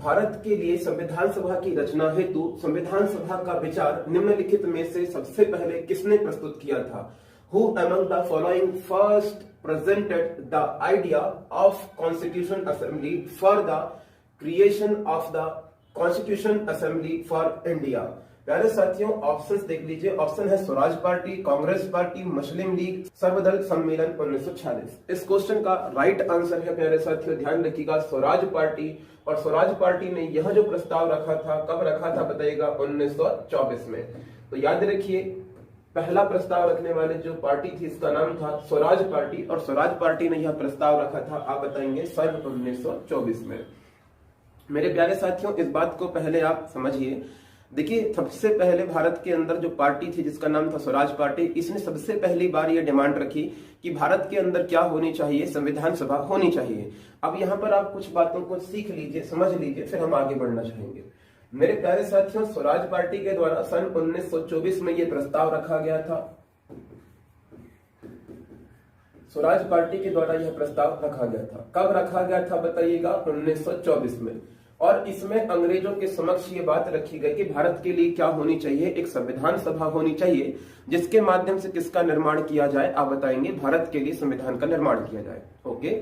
भारत के लिए संविधान सभा की रचना हेतु संविधान सभा का विचार निम्नलिखित में से सबसे पहले किसने प्रस्तुत किया था? Who among the following first presented the idea of Constitution Assembly for the creation of the Constitution Assembly for India? प्यारे साथियों, ऑप्शंस देख लीजिए। ऑप्शन है स्वराज पार्टी, कांग्रेस पार्टी, मुस्लिम लीग, सर्वदल सम्मेलन 1946। इस क्वेश्चन का राइट आंसर है प्यारे साथियों, ध्यान रखिएगा, स्वराज पार्टी। और स्वराज पार्टी ने यह जो प्रस्ताव रखा था, कब रखा था बताइएगा? 1924 में। तो याद रखिए, पहला प्रस्ताव रखने वाले जो पार्टी थी इसका नाम था स्वराज पार्टी, और स्वराज पार्टी ने यह प्रस्ताव रखा था, आप बताएंगे, सन 1924 में। मेरे प्यारे साथियों, इस बात को पहले आप समझिए। देखिए, सबसे पहले भारत के अंदर जो पार्टी थी जिसका नाम था स्वराज पार्टी, इसने सबसे पहली बार यह डिमांड रखी कि भारत के अंदर क्या होनी चाहिए? संविधान सभा होनी चाहिए। अब यहाँ पर आप कुछ बातों को सीख लीजिए, समझ लीजिए, फिर हम आगे बढ़ना चाहेंगे। मेरे प्यारे साथियों, स्वराज पार्टी के द्वारा सन 1924 में यह प्रस्ताव रखा गया था। स्वराज पार्टी के द्वारा यह प्रस्ताव रखा गया था। कब रखा गया था बताइएगा? 1924 में। और इसमें अंग्रेजों के समक्ष ये बात रखी गई कि भारत के लिए क्या होनी चाहिए? एक संविधान सभा होनी चाहिए, जिसके माध्यम से किसका निर्माण किया जाए? आप बताएंगे, भारत के लिए संविधान का निर्माण किया जाए। ओके,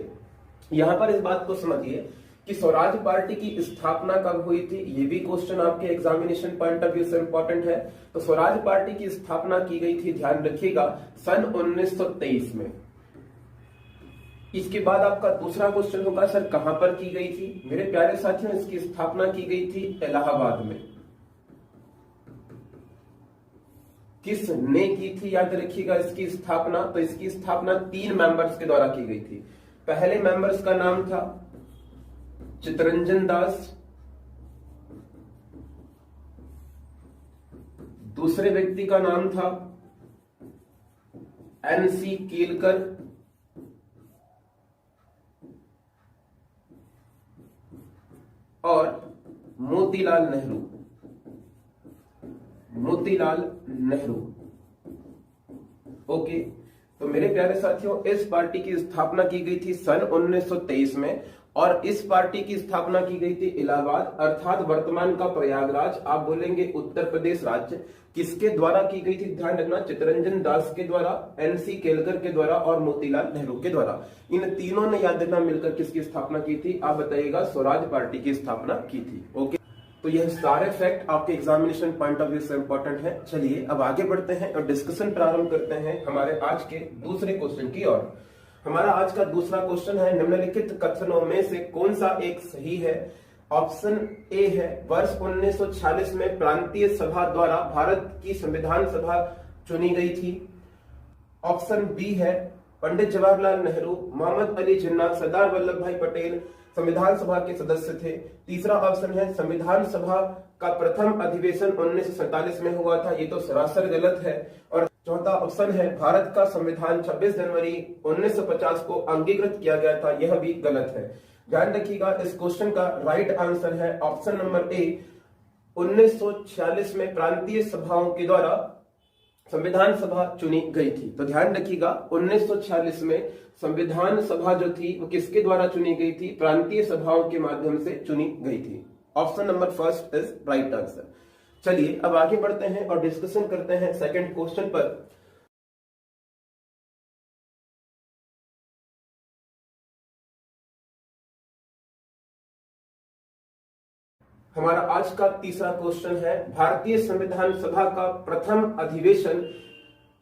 यहां पर इस बात को समझिए कि स्वराज पार्टी की स्थापना कब हुई थी, ये भी क्वेश्चन आपके एग्जामिनेशन पॉइंट ऑफ व्यू से इंपॉर्टेंट है। तो स्वराज पार्टी की स्थापना की गई थी, ध्यान रखिएगा, सन 1923 में। इसके बाद आपका दूसरा क्वेश्चन होगा, सर कहां पर की गई थी? मेरे प्यारे साथियों, इसकी स्थापना की गई थी इलाहाबाद में। किसने की थी? याद रखिएगा इसकी स्थापना। तो इसकी स्थापना 3 मेंबर्स के द्वारा की गई थी। पहले मेंबर्स का नाम था चितरंजन दास, दूसरे व्यक्ति का नाम था एनसी केलकर, और मोतीलाल नेहरू। मोतीलाल नेहरू। ओके, तो मेरे प्यारे साथियों, इस पार्टी की स्थापना की गई थी सन 1923 में, और इस पार्टी की स्थापना की गई थी इलाहाबाद, अर्थात वर्तमान का प्रयागराज, आप बोलेंगे उत्तर प्रदेश राज्य। किसके द्वारा की गई थी? ध्यान रखना, चितरंजन दास के द्वारा, एनसी केलकर के द्वारा और मोतीलाल नेहरू के द्वारा। इन तीनों ने याद रखना मिलकर किसकी स्थापना की थी? आप बताइएगा, स्वराज पार्टी की स्थापना की थी। ओके, तो यह सारे फैक्ट आपके एग्जामिनेशन पॉइंट ऑफ व्यू से इंपॉर्टेंट है। चलिए अब आगे बढ़ते हैं और डिस्कशन प्रारंभ करते हैं हमारे आज के दूसरे क्वेश्चन की ओर। हमारा आज का दूसरा क्वेश्चन है, निम्नलिखित कथनों में से कौन सा एक सही है? ऑप्शन ए है, वर्ष 1946 में प्रांतीय सभा द्वारा भारत की संविधान सभा चुनी गई थी। ऑप्शन बी है, पंडित जवाहरलाल नेहरू, मोहम्मद अली जिन्ना, सरदार वल्लभ भाई पटेल संविधान सभा के सदस्य थे। तीसरा ऑप्शन है, संविधान सभा का प्रथम अधिवेशन 1947 में हुआ था। ये तो सरासर गलत है। और चौथा ऑप्शन है, भारत का संविधान 26 जनवरी 1950 को अंगीकृत किया गया था। यह भी गलत है। ध्यान रखिएगा, इस क्वेश्चन का राइट आंसर है ऑप्शन नंबर ए, 1946 में प्रांतीय सभाओं के द्वारा संविधान सभा चुनी गई थी। तो ध्यान रखिएगा, 1946 में संविधान सभा जो थी वो किसके द्वारा चुनी गई थी? प्रांतीय सभाओं के माध्यम से चुनी गई थी। Option number first is right answer. चलिए अब आगे बढ़ते हैं और डिस्कशन करते हैं सेकंड क्वेश्चन पर। हमारा आज का तीसरा क्वेश्चन है, भारतीय संविधान सभा का प्रथम अधिवेशन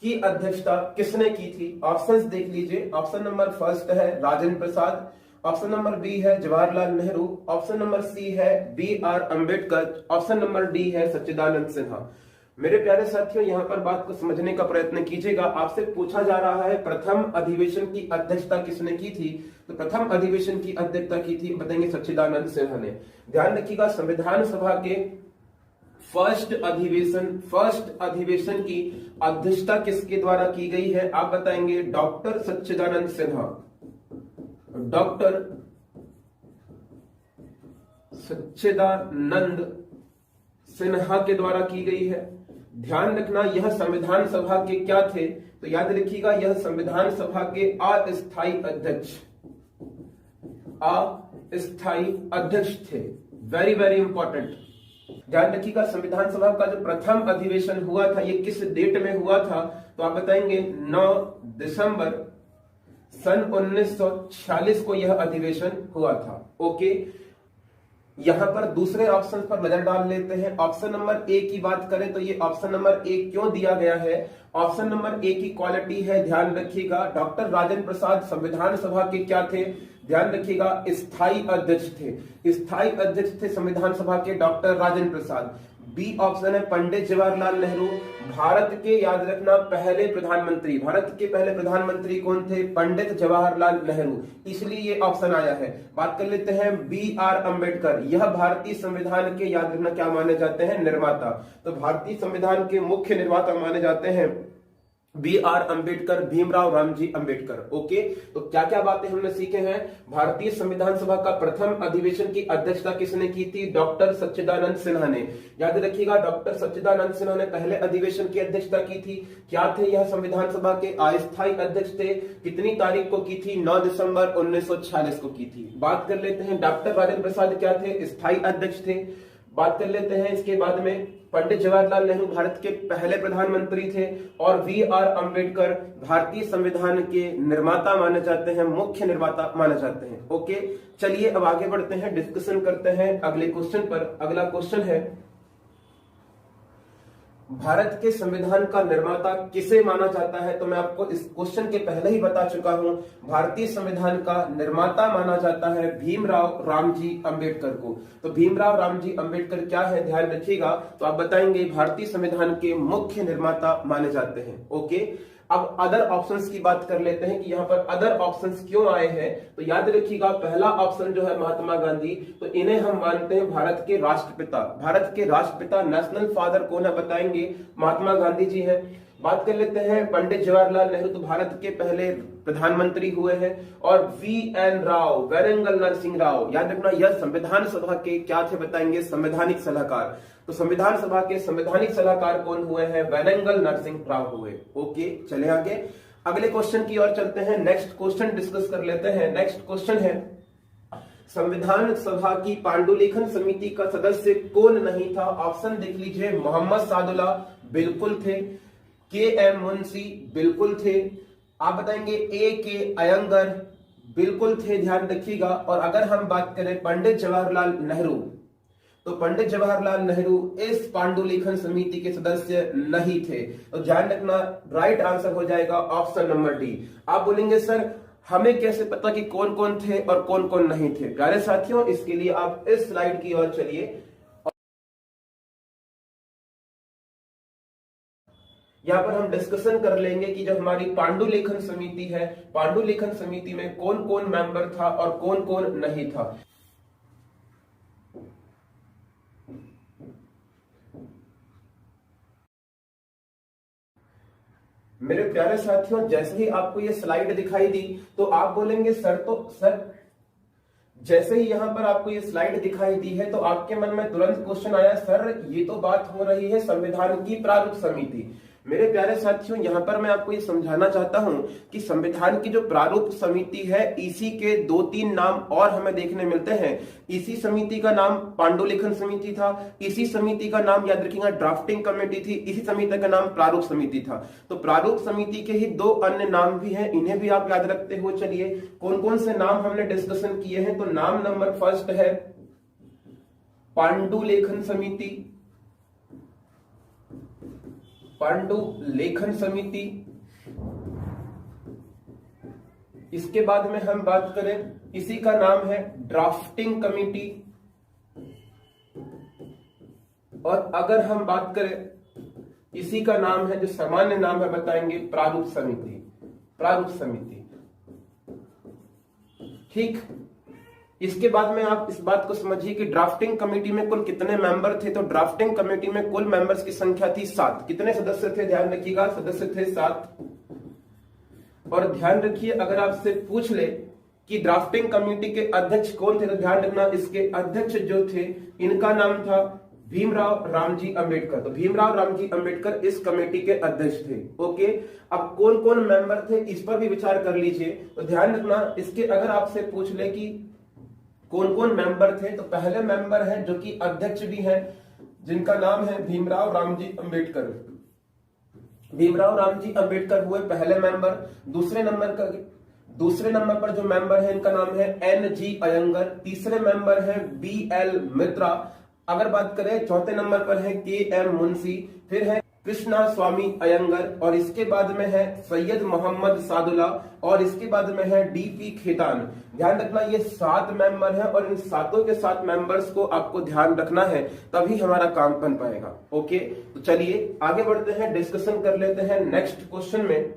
की अध्यक्षता किसने की थी? ऑप्शंस देख लीजिए। ऑप्शन नंबर फर्स्ट है Rajendra Prasad, option number B है Jawaharlal Nehru, option number C है BR Ambedkar, option number D है सच्चिदानंद सिन्हा। मेरे प्यारे साथियों, यहाँ पर बात को समझने का प्रयत्न कीजिएगा। आपसे पूछा जा रहा है प्रथम अधिवेशन की अध्यक्षता किसने की थी? तो प्रथम अधिवेशन की अध्यक्षता की थी, बताएंगे, सच्चिदानंद सिन्हा ने। ध्यान रखिएगा, संविधान सभा के फर्स्ट अधिवेशन की अध्यक्षता किसके द्वारा की गई है? आप बताएंगे, डॉक्टर सच्चिदानंद सिन्हा। डॉक्टर सच्चिदानंद सिन्हा के द्वारा की गई है। ध्यान रखना, यह संविधान सभा के क्या थे? तो याद रखिएगा, यह संविधान सभा के अस्थायी अध्यक्ष थे। Very very important. ध्यान रखिएगा, संविधान सभा का जो प्रथम अधिवेशन हुआ था ये किस डेट में हुआ था, तो आप बताएंगे 9 दिसंबर सन 1946 को यह अधिवेशन हुआ था। ओके, यहां पर दूसरे ऑप्शन पर नजर डाल लेते हैं। ऑप्शन नंबर ए की बात करें तो ये ऑप्शन नंबर ए क्यों दिया गया है? ऑप्शन नंबर ए की क्वालिटी है, ध्यान रखिएगा, डॉक्टर राजेंद्र प्रसाद संविधान सभा के क्या थे? ध्यान रखिएगा, स्थायी अध्यक्ष थे। स्थायी अध्यक्ष थे संविधान सभा के doctor Rajendra Prasad. B option है पंडित जवाहरलाल नेहरू, भारत के, याद रखना, पहले प्रधानमंत्री। भारत के पहले प्रधानमंत्री कौन थे? पंडित जवाहरलाल नेहरू, इसलिए ये ऑप्शन आया है। बात कर लेते हैं बी आर अंबेडकर, यह भारतीय संविधान के, याद रखना, क्या माने जाते हैं? निर्माता। तो भारतीय संविधान के मुख्य निर्माता माने जाते हैं B R Ambedkar, Bhimrao Ramji Ambedkar. Okay, तो क्या क्या बातें हमने सीखे हैं? भारतीय संविधान सभा का प्रथम अधिवेशन की अध्यक्षता किसने की थी? डॉक्टर सच्चिदानंद सिन्हा ने। याद रखिएगा, डॉक्टर सच्चिदानंद सिन्हा ने पहले अधिवेशन की अध्यक्षता की थी। क्या थे यह संविधान सभा के? अस्थायी अध्यक्ष थे। कितनी तारीख को की थी? 9 दिसंबर 1946 को की थी। बात कर लेते हैं डॉक्टर राजेंद्र प्रसाद क्या थे? स्थायी अध्यक्ष थे। बात कर लेते हैं इसके बाद में पंडित जवाहरलाल नेहरू भारत के पहले प्रधानमंत्री थे, और वी आर अंबेडकर भारतीय संविधान के निर्माता माने जाते हैं, मुख्य निर्माता माने जाते हैं। ओके, चलिए अब आगे बढ़ते हैं, डिस्कशन करते हैं अगले क्वेश्चन पर। अगला क्वेश्चन है, भारत के संविधान का निर्माता किसे माना जाता है? तो मैं आपको इस क्वेश्चन के पहले ही बता चुका हूं, भारतीय संविधान का निर्माता माना जाता है भीमराव रामजी अंबेडकर को। तो भीमराव रामजी अंबेडकर क्या है, ध्यान रखिएगा, तो आप बताएंगे भारतीय संविधान के मुख्य निर्माता माने जाते हैं। ओके, अब अदर ऑप्शंस की बात कर लेते हैं कि यहाँ पर अदर ऑप्शंस क्यों आए हैं। तो याद रखिएगा, पहला ऑप्शन जो है महात्मा गांधी, तो इन्हें हम मानते हैं भारत के राष्ट्रपिता। भारत के राष्ट्रपिता, नेशनल फादर कौन है बताएंगे? महात्मा गांधी जी हैं। बात कर लेते हैं पंडित जवाहरलाल नेहरू, तो भारत के पहले प्रधानमंत्री हुए हैं। और वी एन राव, वेरंगल नरसिंह राव, याद रखना, यह संविधान सभा के क्या थे बताएंगे? संवैधानिक सलाहकार। तो संविधान सभा के संवैधानिक सलाहकार कौन हुए हैं? वेरंगल नरसिंह राव हुए। ओके, चले आगे अगले क्वेश्चन की ओर चलते हैं। नेक्स्ट क्वेश्चन डिस्कस कर लेते हैं। नेक्स्ट क्वेश्चन है, संविधान सभा की पांडुलिखन समिति का सदस्य कौन नहीं था? ऑप्शन देख लीजिए, मोहम्मद सादुल्ला बिल्कुल थे, के एम मुंशी बिल्कुल थे, आप बताएंगे ए के अयंगर बिल्कुल थे, ध्यान रखिएगा। और अगर हम बात करें पंडित जवाहरलाल नेहरू, तो पंडित जवाहरलाल नेहरू इस पांडुलिखन समिति के सदस्य नहीं थे। तो ध्यान रखना, राइट आंसर हो जाएगा ऑप्शन नंबर डी। आप बोलेंगे सर हमें कैसे पता कि कौन कौन थे और कौन कौन नहीं थे? प्यारे साथियों, इसके लिए आप इस स्लाइड की ओर चलिए। यहाँ पर हम डिस्कशन कर लेंगे कि जब हमारी पांडुलिखन समिति है, पांडुलिखन समिति में कौन कौन मेंबर था और कौन कौन नहीं था। मेरे प्यारे साथियों, जैसे ही आपको ये स्लाइड दिखाई दी तो आप बोलेंगे सर जैसे ही यहां पर आपको ये स्लाइड दिखाई दी है तो आपके मन में तुरंत क्वेश्चन आया, सर ये तो बात हो रही है संविधान की प्रारूप समिति। मेरे प्यारे साथियों, यहां पर मैं आपको ये समझाना चाहता हूं कि संविधान की जो प्रारूप समिति है, इसी के 2-3 नाम और हमें देखने मिलते हैं। इसी समिति का नाम पांडुलिखन समिति था, इसी समिति का नाम, याद रखिएगा, ड्राफ्टिंग कमेटी थी, इसी समिति का नाम प्रारूप समिति था। तो प्रारूप समिति के ही 2 अन्य नाम भी हैं, इन्हें भी आप याद रखते हो। चलिए, कौन कौन से नाम हमने डिस्कशन किए हैं? तो नाम नंबर फर्स्ट है पांडुलिखन समिति, पांडुलिखन समिति। इसके बाद में हम बात करें, इसी का नाम है ड्राफ्टिंग कमेटी। और अगर हम बात करें, इसी का नाम है, जो सामान्य नाम है, बताएंगे प्रारूप समिति, प्रारूप समिति। ठीक, इसके बाद में आप इस बात को समझिए कि ड्राफ्टिंग कमेटी में कुल कितने मेंबर थे। तो ड्राफ्टिंग कमेटी में कुल मेंबर्स की संख्या थी 7। कितने सदस्य थे? ध्यान रखिएगा, सदस्य थे 7। और ध्यान रखिए, अगर आपसे पूछ ले कि ड्राफ्टिंग कमेटी के अध्यक्ष कौन थे, तो ध्यान रखना, इसके अध्यक्ष जो थे, इनका नाम था भीमराव रामजी अंबेडकर। तो भीमराव रामजी अंबेडकर इस कमेटी के अध्यक्ष थे। ओके, अब कौन कौन मेंबर थे, इस पर भी विचार कर लीजिए। तो ध्यान रखना, इसके अगर आपसे पूछ ले कि कौन कौन मेंबर थे? तो पहले मेंबर हैं जो कि अध्यक्ष भी हैं, जिनका नाम है भीमराव रामजी अंबेडकर। भीमराव रामजी अंबेडकर हुए पहले मेंबर। दूसरे नंबर पर जो मेंबर है इनका नाम है एन.जी. अयंगर। तीसरे मेंबर है बी.एल. मित्रा। अगर बात करें चौथे नंबर पर है के.एम. मुंशी, फिर है कृष्णा स्वामी अयंगर, और इसके बाद में है सैयद मोहम्मद सादुल्ला, और इसके बाद में है डी.पी. खेतान। ध्यान रखना ये 7 मेंबर हैं और इन सातों के 7 मेंबर्स को आपको ध्यान रखना है, तभी हमारा काम बन पाएगा। ओके, तो चलिए आगे बढ़ते हैं, डिस्कशन कर लेते हैं नेक्स्ट क्वेश्चन में।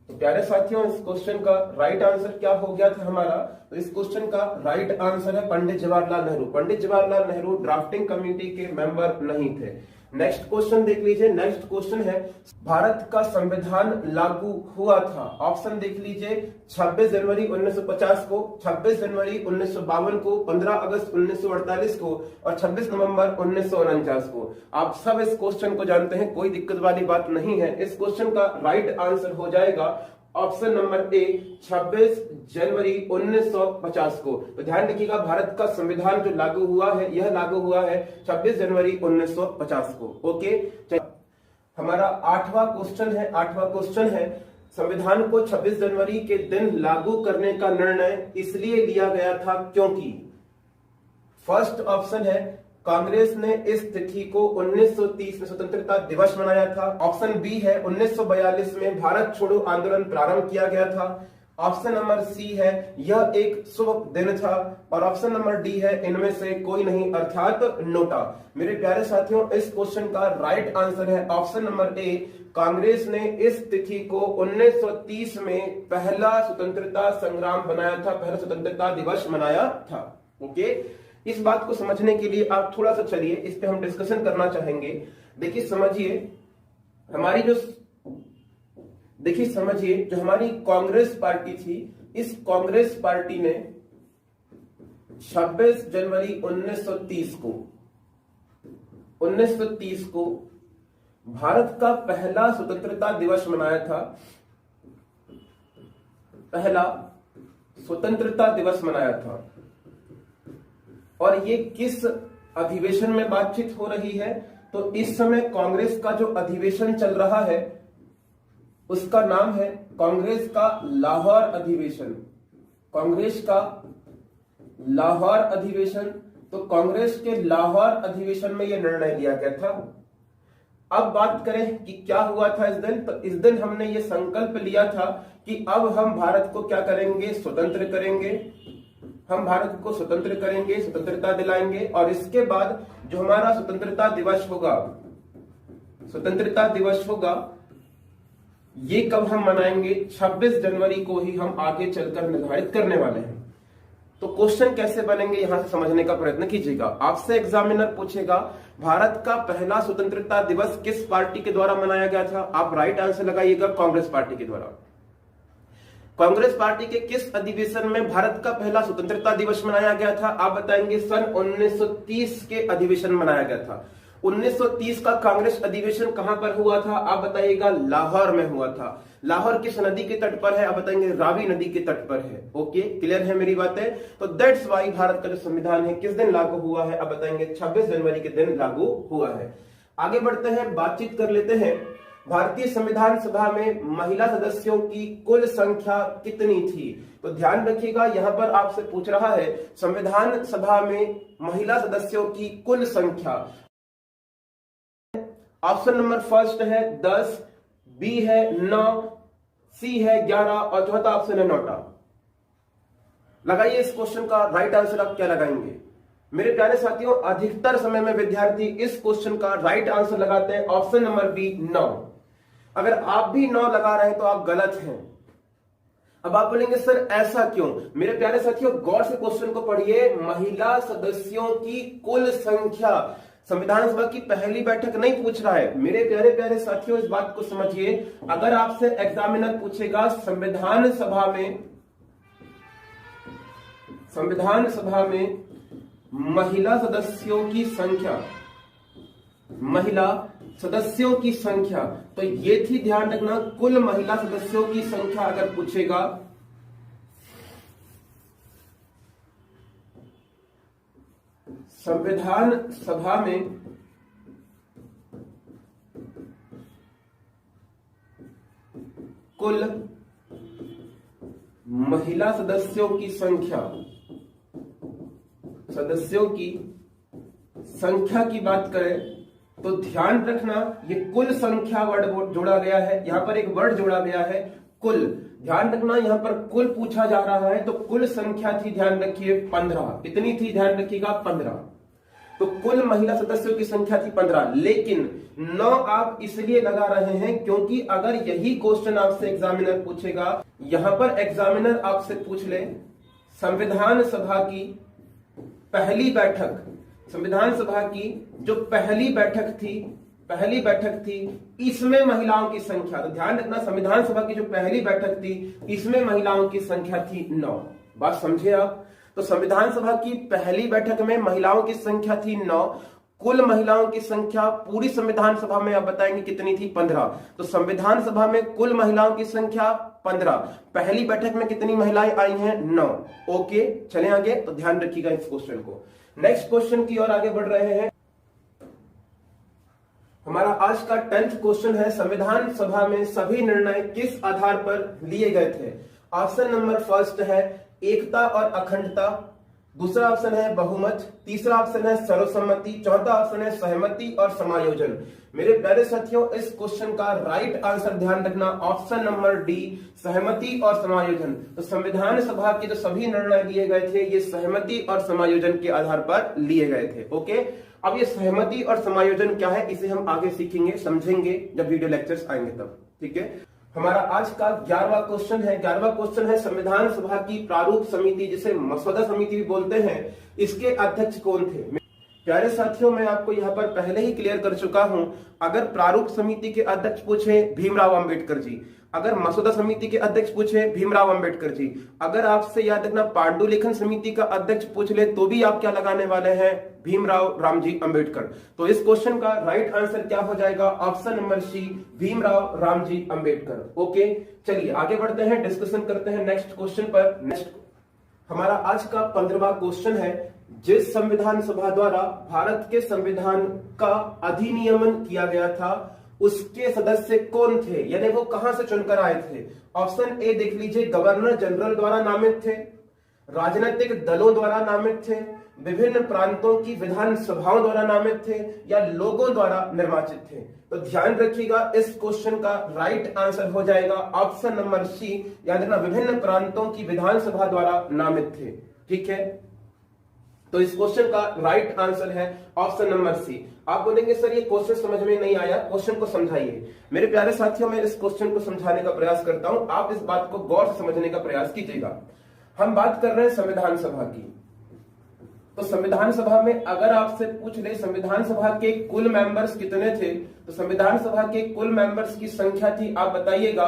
प्यारे साथियों, इस क्वेश्चन का राइट आंसर क्या हो गया था हमारा? तो इस क्वेश्चन का राइट आंसर है पंडित जवाहरलाल नेहरू। पंडित जवाहरलाल नेहरू ड्राफ्टिंग कमेटी के मेंबर नहीं थे। नेक्स्ट क्वेश्चन देख लीजिए। नेक्स्ट क्वेश्चन है, भारत का संविधान लागू हुआ था। ऑप्शन देख लीजिए, 26 जनवरी 1950 को, 26 जनवरी 1952 को, 15 अगस्त 1948 को और 26 नवंबर 1949 को। आप सब इस क्वेश्चन को जानते हैं, कोई दिक्कत वाली बात नहीं है। इस क्वेश्चन का राइट आंसर हो जाएगा ऑप्शन नंबर ए, 26 जनवरी 1950 को। तो ध्यान रखिएगा, भारत का संविधान जो लागू हुआ है यह लागू हुआ है 26 जनवरी 1950 को। ओके, हमारा 8वां क्वेश्चन है, संविधान को 26 जनवरी के दिन लागू करने का निर्णय इसलिए लिया गया था क्योंकि। फर्स्ट ऑप्शन है, कांग्रेस ने इस तिथि को 1930 में स्वतंत्रता दिवस मनाया था। ऑप्शन बी है, 1942 में भारत छोड़ो आंदोलन प्रारंभ किया गया था। ऑप्शन नंबर सी है, यह एक शुभ दिन था, और ऑप्शन नंबर डी है, इनमें से कोई नहीं अर्थात नोटा। मेरे प्यारे साथियों, इस क्वेश्चन का राइट आंसर है ऑप्शन नंबर ए, कांग्रेस ने इस तिथि को 1930 में पहला स्वतंत्रता संग्राम बनाया था, पहला स्वतंत्रता दिवस मनाया था। ओके, इस बात को समझने के लिए आप थोड़ा सा चलिए, इस पे हम डिस्कशन करना चाहेंगे। देखिए समझिए, जो हमारी कांग्रेस पार्टी थी, इस कांग्रेस पार्टी ने 26 जनवरी 1930 को भारत का पहला स्वतंत्रता दिवस मनाया था। पहला स्वतंत्रता दिवस मनाया था, और ये किस अधिवेशन में बातचीत हो रही है? तो इस समय कांग्रेस का जो अधिवेशन चल रहा है उसका नाम है कांग्रेस का लाहौर अधिवेशन। कांग्रेस का लाहौर अधिवेशन। तो कांग्रेस के लाहौर अधिवेशन में यह निर्णय लिया गया था। अब बात करें कि क्या हुआ था इस दिन, तो इस दिन हमने ये संकल्प लिया था कि अब हम भारत को क्या करेंगे, स्वतंत्र करेंगे। हम भारत को स्वतंत्र करेंगे, स्वतंत्रता दिलाएंगे, और इसके बाद जो हमारा स्वतंत्रता दिवस होगा, ये कब हम मनाएंगे? 26 जनवरी को ही हम आगे चलकर निर्धारित करने वाले हैं। तो क्वेश्चन कैसे बनेंगे यहां से समझने का प्रयत्न कीजिएगा। आपसे एग्जामिनर पूछेगा, भारत का पहला स्वतंत्रता दिवस किस पार्टी के द्वारा मनाया गया था? आप राइट आंसर लगाइएगा, कांग्रेस पार्टी के द्वारा। कांग्रेस पार्टी के किस अधिवेशन में भारत का पहला स्वतंत्रता दिवस मनाया गया था? आप बताएंगे सन 1930 के अधिवेशन में मनाया गया था। 1930 का कांग्रेस अधिवेशन कहां पर हुआ था? आप बताइएगा, लाहौर में हुआ था। लाहौर किस नदी के तट पर है? आप बताएंगे रावी नदी के तट पर है। ओके, क्लियर है मेरी बातें? तो दैट्स वाई भारत का जो संविधान है किस दिन लागू हुआ है? आप बताएंगे 26 जनवरी के दिन लागू हुआ है। आगे बढ़ते हैं, बातचीत कर लेते हैं। भारतीय संविधान सभा में महिला सदस्यों की कुल संख्या कितनी थी? तो ध्यान रखिएगा, यहां पर आपसे पूछ रहा है संविधान सभा में महिला सदस्यों की कुल संख्या। ऑप्शन नंबर फर्स्ट है 10, बी है 9, सी है 11 और चौथा ऑप्शन है नोटा। लगाइए इस क्वेश्चन का राइट आंसर आप क्या लगाएंगे? मेरे प्यारे साथियों, अधिकतर समय में विद्यार्थी इस क्वेश्चन का राइट आंसर लगाते हैं ऑप्शन नंबर बी 9। अगर आप भी 9 लगा रहे हैं तो आप गलत हैं। अब आप बोलेंगे सर ऐसा क्यों? मेरे प्यारे साथियों, गौर से क्वेश्चन को पढ़िए। महिला सदस्यों की कुल संख्या, संविधान सभा की पहली बैठक नहीं पूछ रहा है। मेरे प्यारे प्यारे साथियों, इस बात को समझिए। अगर आपसे एग्जामिनर पूछेगा संविधान सभा में महिला सदस्यों की संख्या, महिला सदस्यों की संख्या, तो ये थी, ध्यान रखना, कुल महिला सदस्यों की संख्या अगर पूछेगा, संविधान सभा में कुल महिला सदस्यों की संख्या, सदस्यों की संख्या की बात करें तो ध्यान रखना ये कुल संख्या वर्ड जोड़ा गया है, यहां पर एक वर्ड जोड़ा गया है कुल। ध्यान रखना यहां पर कुल पूछा जा रहा है, तो कुल संख्या थी, ध्यान रखिए 15। कितनी थी, ध्यान रखिएगा 15। तो कुल महिला सदस्यों की संख्या थी 15, लेकिन 9 आप इसलिए लगा रहे हैं क्योंकि अगर यही क्वेश्चन आपसे एग्जामिनर पूछेगा, यहां पर एग्जामिनर आपसे पूछ ले संविधान सभा की पहली बैठक, संविधान सभा की जो पहली बैठक थी इसमें महिलाओं की संख्या, तो ध्यान रखना संविधान सभा की जो पहली बैठक थी इसमें महिलाओं की संख्या थी 9। बात समझे आप? तो संविधान सभा की पहली बैठक में महिलाओं की संख्या थी 9, कुल महिलाओं की संख्या पूरी संविधान सभा में आप बताएंगे कितनी थी, 15। तो संविधान सभा में कुल महिलाओं की संख्या 15, पहली बैठक में कितनी महिलाएं आई हैं, 9। ओके, चले आगे, तो ध्यान रखिएगा इस क्वेश्चन को। नेक्स्ट क्वेश्चन की ओर आगे बढ़ रहे हैं। हमारा आज का 10th क्वेश्चन है, संविधान सभा में सभी निर्णय किस आधार पर लिए गए थे? ऑप्शन नंबर फर्स्ट है एकता और अखंडता, दूसरा ऑप्शन है बहुमत, तीसरा ऑप्शन है सर्वसम्मति, चौथा ऑप्शन है सहमति और समायोजन। मेरे प्यारे साथियों, इस क्वेश्चन का राइट आंसर ध्यान रखना ऑप्शन नंबर डी, सहमति और समायोजन। तो संविधान सभा के जो सभी निर्णय लिए गए थे ये सहमति और समायोजन के आधार पर लिए गए थे। ओके, अब ये सहमति और समायोजन क्या है इसे हम आगे सीखेंगे, समझेंगे जब वीडियो लेक्चर्स आएंगे तब। ठीक है, हमारा आज का 11वां क्वेश्चन है। 11वां क्वेश्चन है संविधान सभा की प्रारूप समिति, जिसे मसौदा समिति भी बोलते हैं, इसके अध्यक्ष कौन थे? प्यारे साथियों, मैं आपको यहाँ पर पहले ही क्लियर कर चुका हूं, अगर प्रारूप समिति के अध्यक्ष पूछे भीमराव अंबेडकर जी, अगर मसौदा समिति के अध्यक्ष पूछे भीमराव अंबेडकर जी, अगर आपसे याद रखना पांडुलिखन समिति का अध्यक्ष पूछ ले तो भी आप क्या लगाने वाले हैं, भीमराव रामजी अंबेडकर। तो इस क्वेश्चन का राइट आंसर क्या हो जाएगा, option number C, Bhimrao Ramji Ambedkar. Okay, चलिए आगे बढ़ते हैं, डिस्कशन करते हैं नेक्स्ट क्वेश्चन पर। नेक्स्ट हमारा आज का 15वां क्वेश्चन है, जिस संविधान सभा द्वारा भारत के संविधान का अधिनियमन किया गया था उसके सदस्य कौन थे, यानी वो कहां से चुनकर आए थे? ऑप्शन ए देख लीजिए, गवर्नर जनरल द्वारा नामित थे, राजनीतिक दलों द्वारा नामित थे, विभिन्न प्रांतों की विधानसभाओं द्वारा नामित थे, या लोगों द्वारा निर्वाचित थे। तो ध्यान रखिएगा इस क्वेश्चन का राइट आंसर हो जाएगा ऑप्शन नंबर सी, याद रखना विभिन्न प्रांतों की विधानसभा द्वारा नामित थे। ठीक है, तो इस क्वेश्चन का राइट आंसर है ऑप्शन नंबर सी। आप बोलेंगे सर ये क्वेश्चन समझ में नहीं आया, क्वेश्चन को समझाइए। मेरे प्यारे साथियों, मैं इस क्वेश्चन को समझाने का प्रयास करता हूं, आप इस बात को गौर से समझने का प्रयास कीजिएगा। हम बात कर रहे हैं संविधान सभा की, तो संविधान सभा में अगर आपसे पूछ ले संविधान सभा के कुल मेंबर्स कितने थे, तो संविधान सभा के कुल मेंबर्स की संख्या थी, आप बताइएगा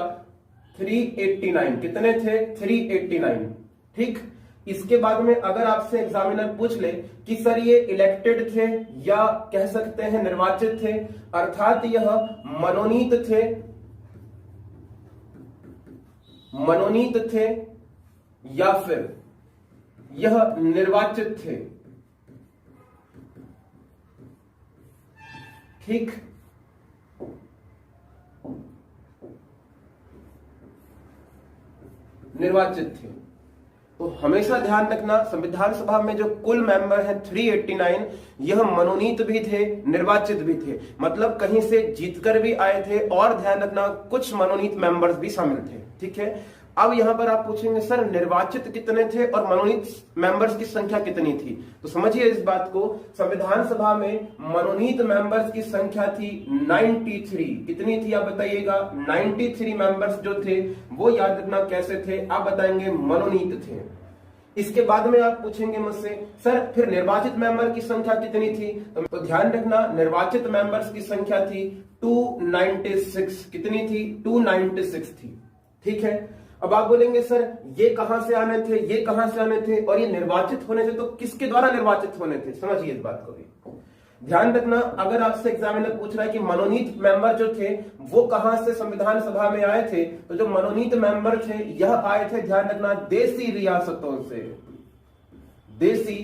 389। कितने थे? 389। ठीक, इसके बाद में अगर आपसे एग्जामिनर पूछ ले कि सर ये इलेक्टेड थे या कह सकते हैं निर्वाचित थे, अर्थात यह मनोनीत थे या फिर यह निर्वाचित थे। ठीक, निर्वाचित थे। तो हमेशा ध्यान रखना संविधान सभा में जो कुल मेंबर है 389, यह मनोनीत भी थे, निर्वाचित भी थे, मतलब कहीं से जीतकर भी आए थे, और ध्यान रखना कुछ मनोनीत मेंबर्स भी शामिल थे। ठीक है, अब यहां पर आप पूछेंगे सर निर्वाचित कितने थे और मनोनीत मेंबर्स की संख्या कितनी थी, तो समझिए इस बात को, संविधान सभा में मनोनीत मेंबर्स की संख्या थी 93। कितनी थी आप बताइएगा? 93 मेंबर्स जो थे वो याद रखना कैसे थे, आप बताएंगे मनोनीत थे। इसके बाद में आप पूछेंगे मुझसे सर फिर निर्वाचित मेंबर की संख्या कितनी थी, तो ध्यान रखना निर्वाचित मेंबर्स की संख्या थी 296। कितनी थी? 296 थी। ठीक है, अब आप बोलेंगे सर ये कहां से आने थे, ये कहां से आने थे, और ये निर्वाचित होने थे तो किसके द्वारा निर्वाचित होने थे? समझिए इस बात को भी। ध्यान रखना, अगर आपसे एग्जामिनर पूछ रहा है कि मनोनीत मेंबर जो थे वो कहां से संविधान सभा में आए थे, तो जो मनोनीत मेंबर थे यह आए थे, ध्यान रखना, देसी रियासतों से, देसी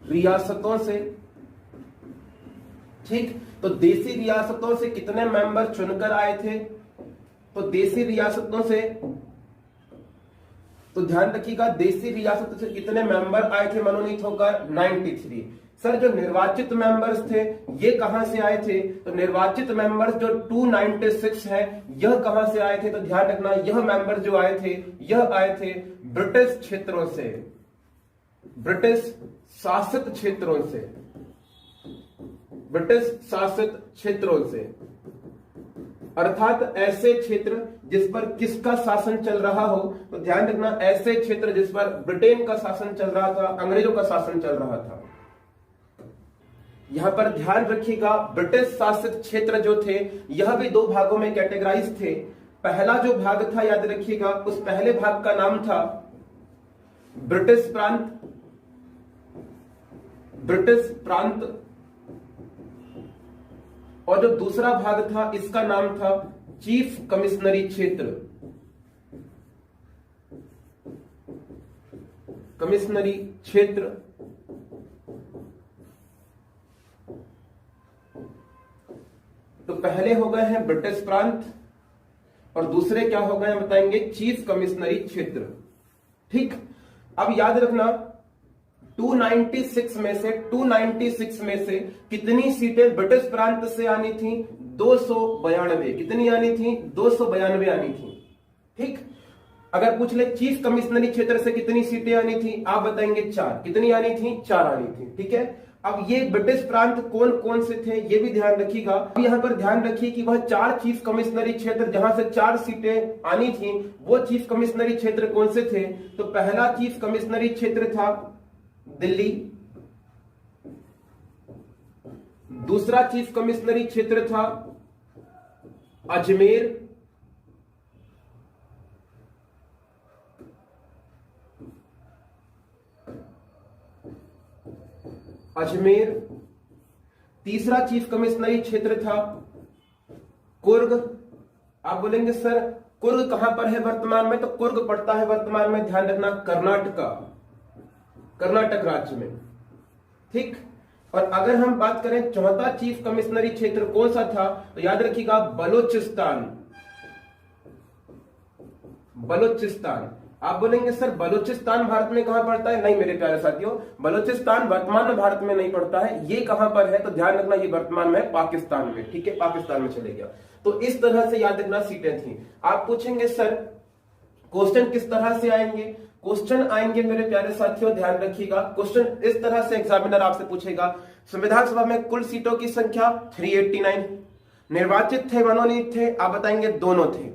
रियासतों से। ठीक, तो देसी रियासतों से कितने मेंबर चुनकर आए थे? तो देसी रियासतों से, तो ध्यान रखिएगा, देसी रियासतों से कितने मेंबर आए थे मनोनीत होकर? 93। सर जो निर्वाचित मेंबर्स थे ये कहां से आए थे? तो निर्वाचित मेंबर्स जो 296 है यह कहां से आए थे? तो ध्यान रखना, यह मेंबर जो आए थे यह आए थे ब्रिटिश क्षेत्रों से, ब्रिटिश शासित क्षेत्रों से, ब्रिटिश शासित क्षेत्रों से, अर्थात ऐसे क्षेत्र जिस पर किसका शासन चल रहा हो? तो ध्यान रखना, ऐसे क्षेत्र जिस पर ब्रिटेन का शासन चल रहा था, अंग्रेजों का शासन चल रहा था। यहां पर ध्यान रखिएगा, ब्रिटिश शासित क्षेत्र जो थे यह भी दो भागों में कैटेगराइज थे। पहला जो भाग था याद रखिएगा, उस पहले भाग का नाम था ब्रिटिश प्रांत, ब्रिटिश प्रांत, और जो दूसरा भाग था इसका नाम था चीफ कमिश्नरी क्षेत्र, कमिश्नरी क्षेत्र। तो पहले हो गए हैं ब्रिटिश प्रांत और दूसरे क्या हो गए हैं बताएंगे? चीफ कमिश्नरी क्षेत्र। ठीक, अब याद रखना 296 में से कितनी सीटें ब्रिटिश प्रांत से आनी थी? 292। कितनी आनी थी? 292 आनी थी। ठीक, अगर पूछ ले चीफ कमिश्नरी क्षेत्र से कितनी सीटें आनी थी, आप बताएंगे 4। कितनी आनी थी? 4 आनी थी। ठीक है, अब ये ब्रिटिश प्रांत कौन कौन से थे ये भी ध्यान रखिएगा। अब यहां पर ध्यान रखिए कि वह 4 चीफ कमिश्नरी क्षेत्र जहां से 4 सीटें आनी थी वो चीफ कमिश्नरी क्षेत्र कौन से थे? तो पहला चीफ कमिश्नरी क्षेत्र था दिल्ली, दूसरा चीफ कमिश्नरी क्षेत्र था अजमेर, अजमेर, तीसरा चीफ कमिश्नरी क्षेत्र था कुर्ग। आप बोलेंगे सर कुर्ग कहां पर है वर्तमान में? तो कुर्ग पड़ता है वर्तमान में, ध्यान रखना, कर्नाटका, कर्नाटक राज्य में। ठीक, और अगर हम बात करें चौथा चीफ कमिश्नरी क्षेत्र कौन सा था, तो याद रखिएगा बलूचिस्तान, बलूचिस्तान। आप बोलेंगे सर बलूचिस्तान भारत में कहां पड़ता है? नहीं मेरे प्यारे साथियों, बलूचिस्तान वर्तमान में भारत में नहीं पड़ता है। ये कहां पर है? तो ध्यान रखना, ये वर्तमान में पाकिस्तान में। ठीक है, पाकिस्तान में चले गया। तो इस तरह से याद रखना सीटें थी। आप पूछेंगे सर क्वेश्चन किस तरह से आएंगे? क्वेश्चन आएंगे मेरे प्यारे साथियों, ध्यान रखिएगा, क्वेश्चन इस तरह से एग्जामिनर आपसे पूछेगा, संविधान सभा में कुल सीटों की संख्या 389, निर्वाचित थे मनोनीत थे? आप बताएंगे दोनों थे।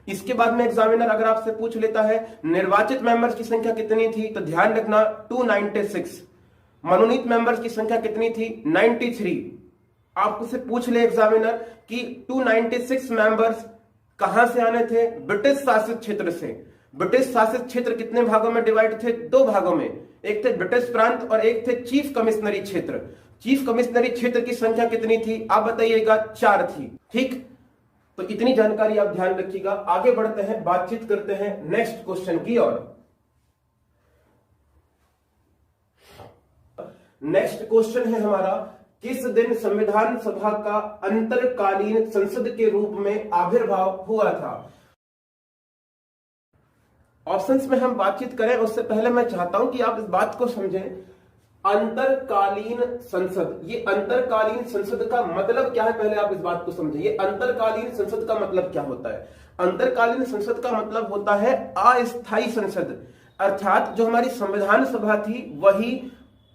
इसके बाद में एग्जामिनर अगर आपसे पूछ लेता है निर्वाचित मेंबर्स की संख्या कितनी थी, तो ध्यान रखना 296, मनोनीत मेंबर्स की संख्या कितनी थी? 93। आपसे पूछ ले एग्जामिनर कि 296 मेंबर्स कहां से आने थे? ब्रिटिश शासित क्षेत्र से। ब्रिटिश शासित क्षेत्र कितने भागों में डिवाइड थे? 2 भागों में, एक थे ब्रिटिश प्रांत और एक थे चीफ कमिश्नरी क्षेत्र। चीफ कमिश्नरी क्षेत्र की संख्या कितनी थी? आप बताइएगा 4 थी। ठीक, तो इतनी जानकारी आप ध्यान रखिएगा। आगे बढ़ते हैं, बातचीत करते हैं नेक्स्ट क्वेश्चन की ओर। नेक्स्ट क्वेश्चन है हमारा, किस दिन संविधान सभा का अंतरकालीन संसद के रूप में आविर्भाव हुआ था? ऑप्शंस में हम बातचीत करें उससे पहले मैं चाहता हूं कि आप इस बात को समझें, अंतरकालीन संसद, ये अंतरकालीन संसद का मतलब क्या है? पहले आप इस बात को समझें, ये अंतरकालीन संसद का मतलब क्या होता है? अंतरकालीन संसद का मतलब होता है अस्थायी संसद, अर्थात जो हमारी संविधान सभा थी वही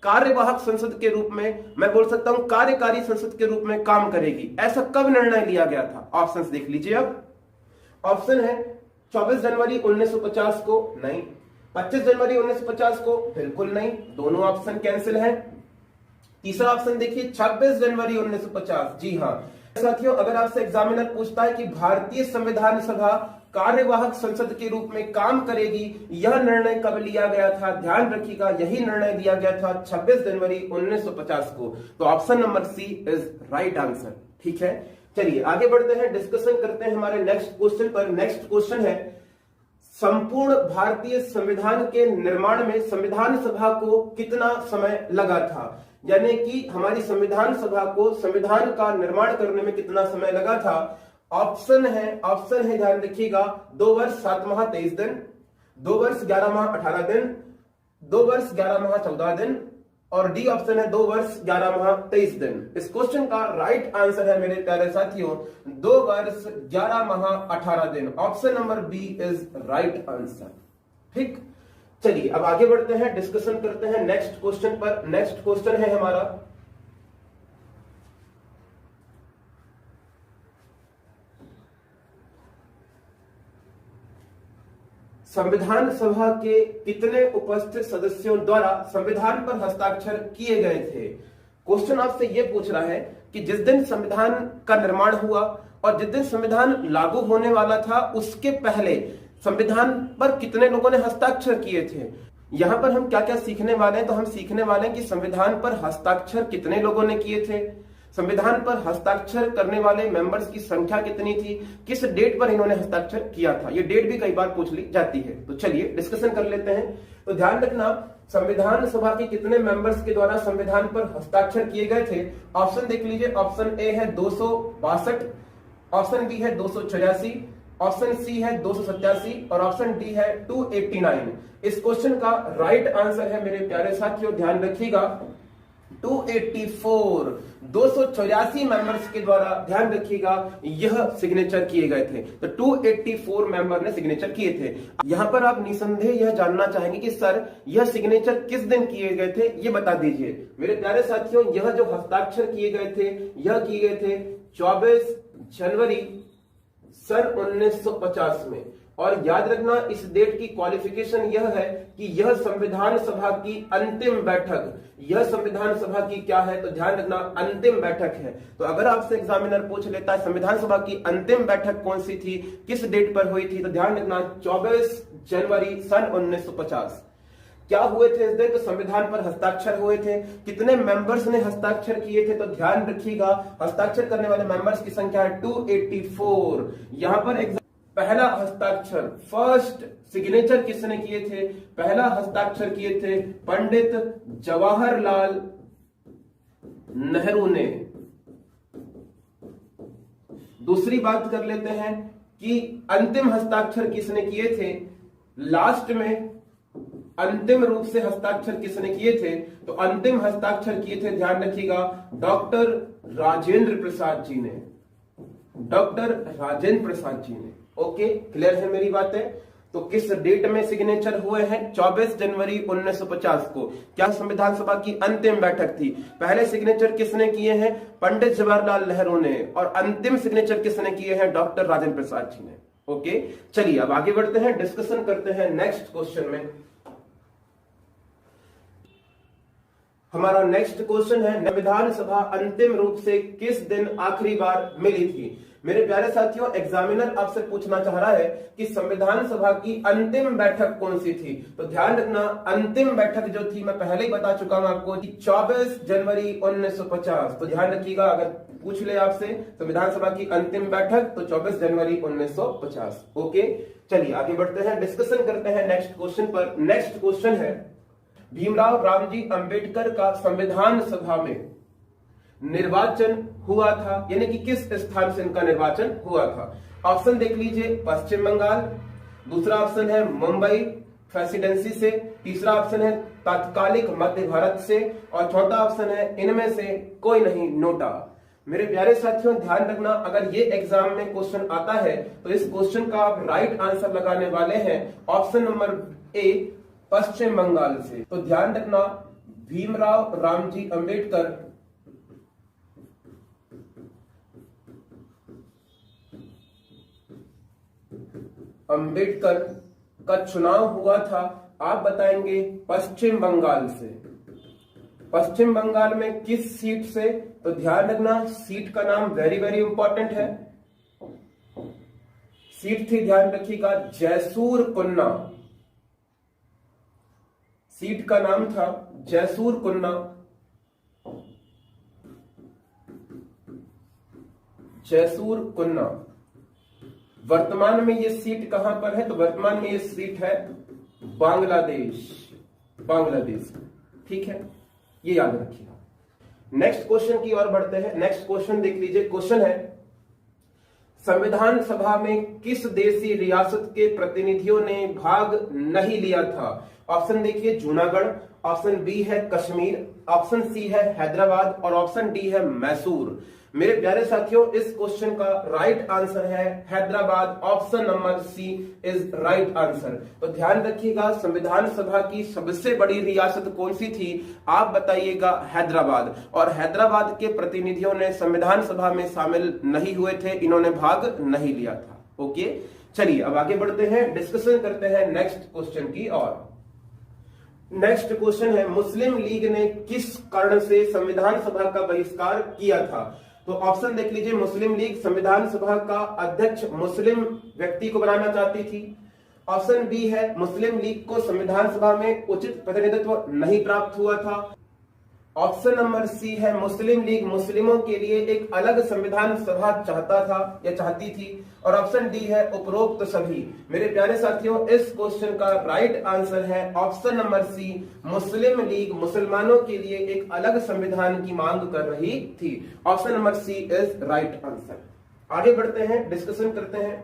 कार्यवाहक संसद के रूप में, मैं बोल सकता हूं कार्यकारी संसद के रूप में काम करेगी। ऐसा कब निर्णय लिया गया था? ऑप्शंस देख लीजिए। अब ऑप्शन है 24 जनवरी 1950 को, नहीं। 25 जनवरी 1950 को, बिल्कुल नहीं, दोनों ऑप्शन कैंसिल है। तीसरा ऑप्शन देखिए 26 जनवरी 1950, जी हां। साथियों, अगर आपसे एग्जामिनर पूछता है कि भारतीय संविधान सभा कार्यवाहक संसद के रूप में काम करेगी। यह निर्णय कब लिया गया था? ध्यान रखिएगा, यही निर्णय लिया गया था 26 जनवरी 1950 को। तो option number C is right answer. ठीक है, चलिए आगे बढ़ते हैं, डिस्कशन करते हैं हमारे नेक्स्ट क्वेश्चन पर। नेक्स्ट क्वेश्चन है, संपूर्ण भारतीय संविधान के निर्माण में संविधान सभा को कितना समय लगा था? यानी कि हमारी संविधान सभा को संविधान का निर्माण करने में कितना समय लगा था? ऑप्शन है ध्यान रखिएगा, 2 वर्ष 7 माह 23 दिन, 2 वर्ष 11 माह 18 दिन, 2 वर्ष 11 माह 14 दिन, और डी ऑप्शन है 2 वर्ष 11 माह 23 दिन। इस क्वेश्चन का राइट आंसर है मेरे प्यारे साथियों 2 वर्ष 11 माह 18 दिन। Option number B is right answer. ठीक, चलिए अब आगे बढ़ते हैं, डिस्कशन करते हैं नेक्स्ट क्वेश्चन पर। नेक्स्ट क्वेश्चन है हमारा, संविधान सभा के कितने उपस्थित सदस्यों द्वारा संविधान पर हस्ताक्षर किए गए थे? क्वेश्चन आपसे यह पूछ रहा है कि जिस दिन संविधान का निर्माण हुआ और जिस दिन संविधान लागू होने वाला था उसके पहले संविधान पर कितने लोगों ने हस्ताक्षर किए थे। यहां पर हम क्या क्या सीखने वाले हैं? तो हम सीखने वाले हैं कि संविधान पर हस्ताक्षर कितने लोगों ने किए थे, संविधान पर हस्ताक्षर करने वाले मेंबर्स की संख्या कितनी थी, किस डेट पर इन्होंने हस्ताक्षर किया था। ये डेट भी कई बार पूछ ली जाती है। तो चलिए डिस्कशन कर लेते हैं। तो ध्यान रखना, संविधान सभा के कितने मेंबर्स के द्वारा संविधान पर हस्ताक्षर किए गए थे। ऑप्शन देख लीजिए, ऑप्शन ए है 262, ऑप्शन बी है 284, ऑप्शन सी है 287 और ऑप्शन डी है 289। इस क्वेश्चन का राइट आंसर है मेरे प्यारे साथियों, ध्यान रखिएगा 284, 284 मेंबर्स के द्वारा, ध्यान रखिएगा, यह सिग्नेचर किए गए थे। तो 284 मेंबर ने सिग्नेचर किए थे। यहां पर आप निसंदेह यह जानना चाहेंगे कि सर यह सिग्नेचर किस दिन किए गए थे, यह बता दीजिए। मेरे प्यारे साथियों, यह जो हस्ताक्षर किए गए थे यह किए गए थे 24 जनवरी सन 1950 में। और याद रखना, इस डेट की क्वालिफिकेशन यह है कि यह संविधान सभा की अंतिम बैठक, यह संविधान सभा की क्या है? तो ध्यान रखना, अंतिम बैठक है। तो अगर आपसे एग्जामिनर पूछ लेता है संविधान सभा की अंतिम बैठक कौन सी थी, किस डेट पर हुई थी, तो ध्यान रखना 24 जनवरी सन 1950। क्या हुए थे इस दिन? तो संविधान पर हस्ताक्षर हुए थे। कितने मेंबर्स ने हस्ताक्षर किए थे? तो ध्यान रखिएगा, हस्ताक्षर करने वाले मेंबर्स की संख्या है 284। यहां पर पहला हस्ताक्षर, फर्स्ट सिग्नेचर किसने किए थे? पहला हस्ताक्षर किए थे पंडित जवाहरलाल नेहरू ने। दूसरी बात कर लेते हैं कि अंतिम हस्ताक्षर किसने किए थे, लास्ट में अंतिम रूप से हस्ताक्षर किसने किए थे? तो अंतिम हस्ताक्षर किए थे, ध्यान रखिएगा, डॉक्टर राजेंद्र प्रसाद जी ने, डॉक्टर राजेंद्र प्रसाद जी ने। ओके, क्लियर है मेरी बातें? तो किस डेट में सिग्नेचर हुए हैं? 24 जनवरी 1950 को। क्या संविधान सभा की अंतिम बैठक थी? पहले सिग्नेचर किसने किए हैं? पंडित जवाहरलाल नेहरू ने, और अंतिम सिग्नेचर किसने किए हैं? डॉक्टर राजेंद्र प्रसाद जी ने। ओके, चलिए अब आगे बढ़ते हैं, डिस्कशन करते हैं नेक्स्ट क्वेश्चन में। हमारा नेक्स्ट क्वेश्चन है, संविधान सभा अंतिम रूप से किस दिन आखिरी बार मिली थी? मेरे प्यारे साथियों, एग्जामिनर आपसे पूछना चाह रहा है कि संविधान सभा की अंतिम बैठक कौन सी थी। तो ध्यान रखना, अंतिम बैठक जो थी मैं पहले ही बता चुका हूं आपको कि 24 जनवरी 1950। तो ध्यान रखिएगा, अगर पूछ ले आपसे संविधान सभा की अंतिम बैठक तो 24 जनवरी 1950। ओके, चलिए आगे बढ़ते हैं, डिस्कशन करते हैं नेक्स्ट क्वेश्चन पर। नेक्स्ट क्वेश्चन है, भीमराव रामजी अंबेडकर का संविधान सभा में निर्वाचन हुआ था, यानी कि किस स्थान से इनका निर्वाचन हुआ था? ऑप्शन देख लीजिए, पश्चिम बंगाल, दूसरा ऑप्शन है मुंबई प्रेसिडेंसी से, तीसरा ऑप्शन है तात्कालिक मध्य भारत से, और चौथा ऑप्शन है इनमें से कोई नहीं, नोटा। मेरे प्यारे साथियों, ध्यान रखना, अगर ये एग्जाम में क्वेश्चन आता है तो इस क्वेश्चन का आप राइट आंसर लगाने वाले हैं ऑप्शन नंबर ए, पश्चिम बंगाल से। तो ध्यान रखना, भीमराव रामजी अंबेडकर का चुनाव हुआ था, आप बताएंगे पश्चिम बंगाल से। पश्चिम बंगाल में किस सीट से? तो ध्यान रखना, सीट का नाम वेरी वेरी इंपॉर्टेंट है। सीट थी, ध्यान रखिएगा, जैसूर कुन्ना। सीट का नाम था जैसूर कुन्ना। जैसूर कुन्ना। वर्तमान में ये सीट कहां पर है? तो वर्तमान में ये सीट है बांग्लादेश। बांग्लादेश, ठीक है, ये याद रखिएगा। नेक्स्ट क्वेश्चन की ओर बढ़ते हैं। नेक्स्ट क्वेश्चन देख लीजिए। क्वेश्चन है, संविधान सभा में किस देशी रियासत के प्रतिनिधियों ने भाग नहीं लिया था? ऑप्शन देखिए, जूनागढ़, ऑप्शन बी है कश्मीर, ऑप्शन सी है हैदराबाद और ऑप्शन डी है मैसूर। मेरे प्यारे साथियों, इस क्वेश्चन का राइट आंसर है Hyderabad. Option number C is right answer. तो ध्यान रखिएगा, संविधान सभा की सबसे बड़ी रियासत कौन सी थी? आप बताइएगा, हैदराबाद। और हैदराबाद के प्रतिनिधियों ने संविधान सभा में शामिल नहीं हुए थे, इन्होंने भाग नहीं लिया था। ओके, चलिए अब आगे बढ़ते हैं, डिस्कशन करते हैं नेक्स्ट क्वेश्चन की ओर। नेक्स्ट क्वेश्चन है, मुस्लिम लीग ने किस कारण से संविधान सभा का बहिष्कार किया था? तो ऑप्शन देख लीजिए, मुस्लिम लीग संविधान सभा का अध्यक्ष मुस्लिम व्यक्ति को बनाना चाहती थी। ऑप्शन बी है, मुस्लिम लीग को संविधान सभा में उचित प्रतिनिधित्व नहीं प्राप्त हुआ था। ऑप्शन नंबर सी है, मुस्लिम लीग मुस्लिमों के लिए एक अलग संविधान सभा चाहता था या चाहती थी। और ऑप्शन डी है उपरोक्त सभी। मेरे प्यारे साथियों, इस क्वेश्चन का राइट आंसर है ऑप्शन नंबर सी, मुस्लिम लीग मुसलमानों के लिए एक अलग संविधान की मांग कर रही थी। Option number C is right answer. आगे बढ़ते हैं, डिस्कशन करते हैं।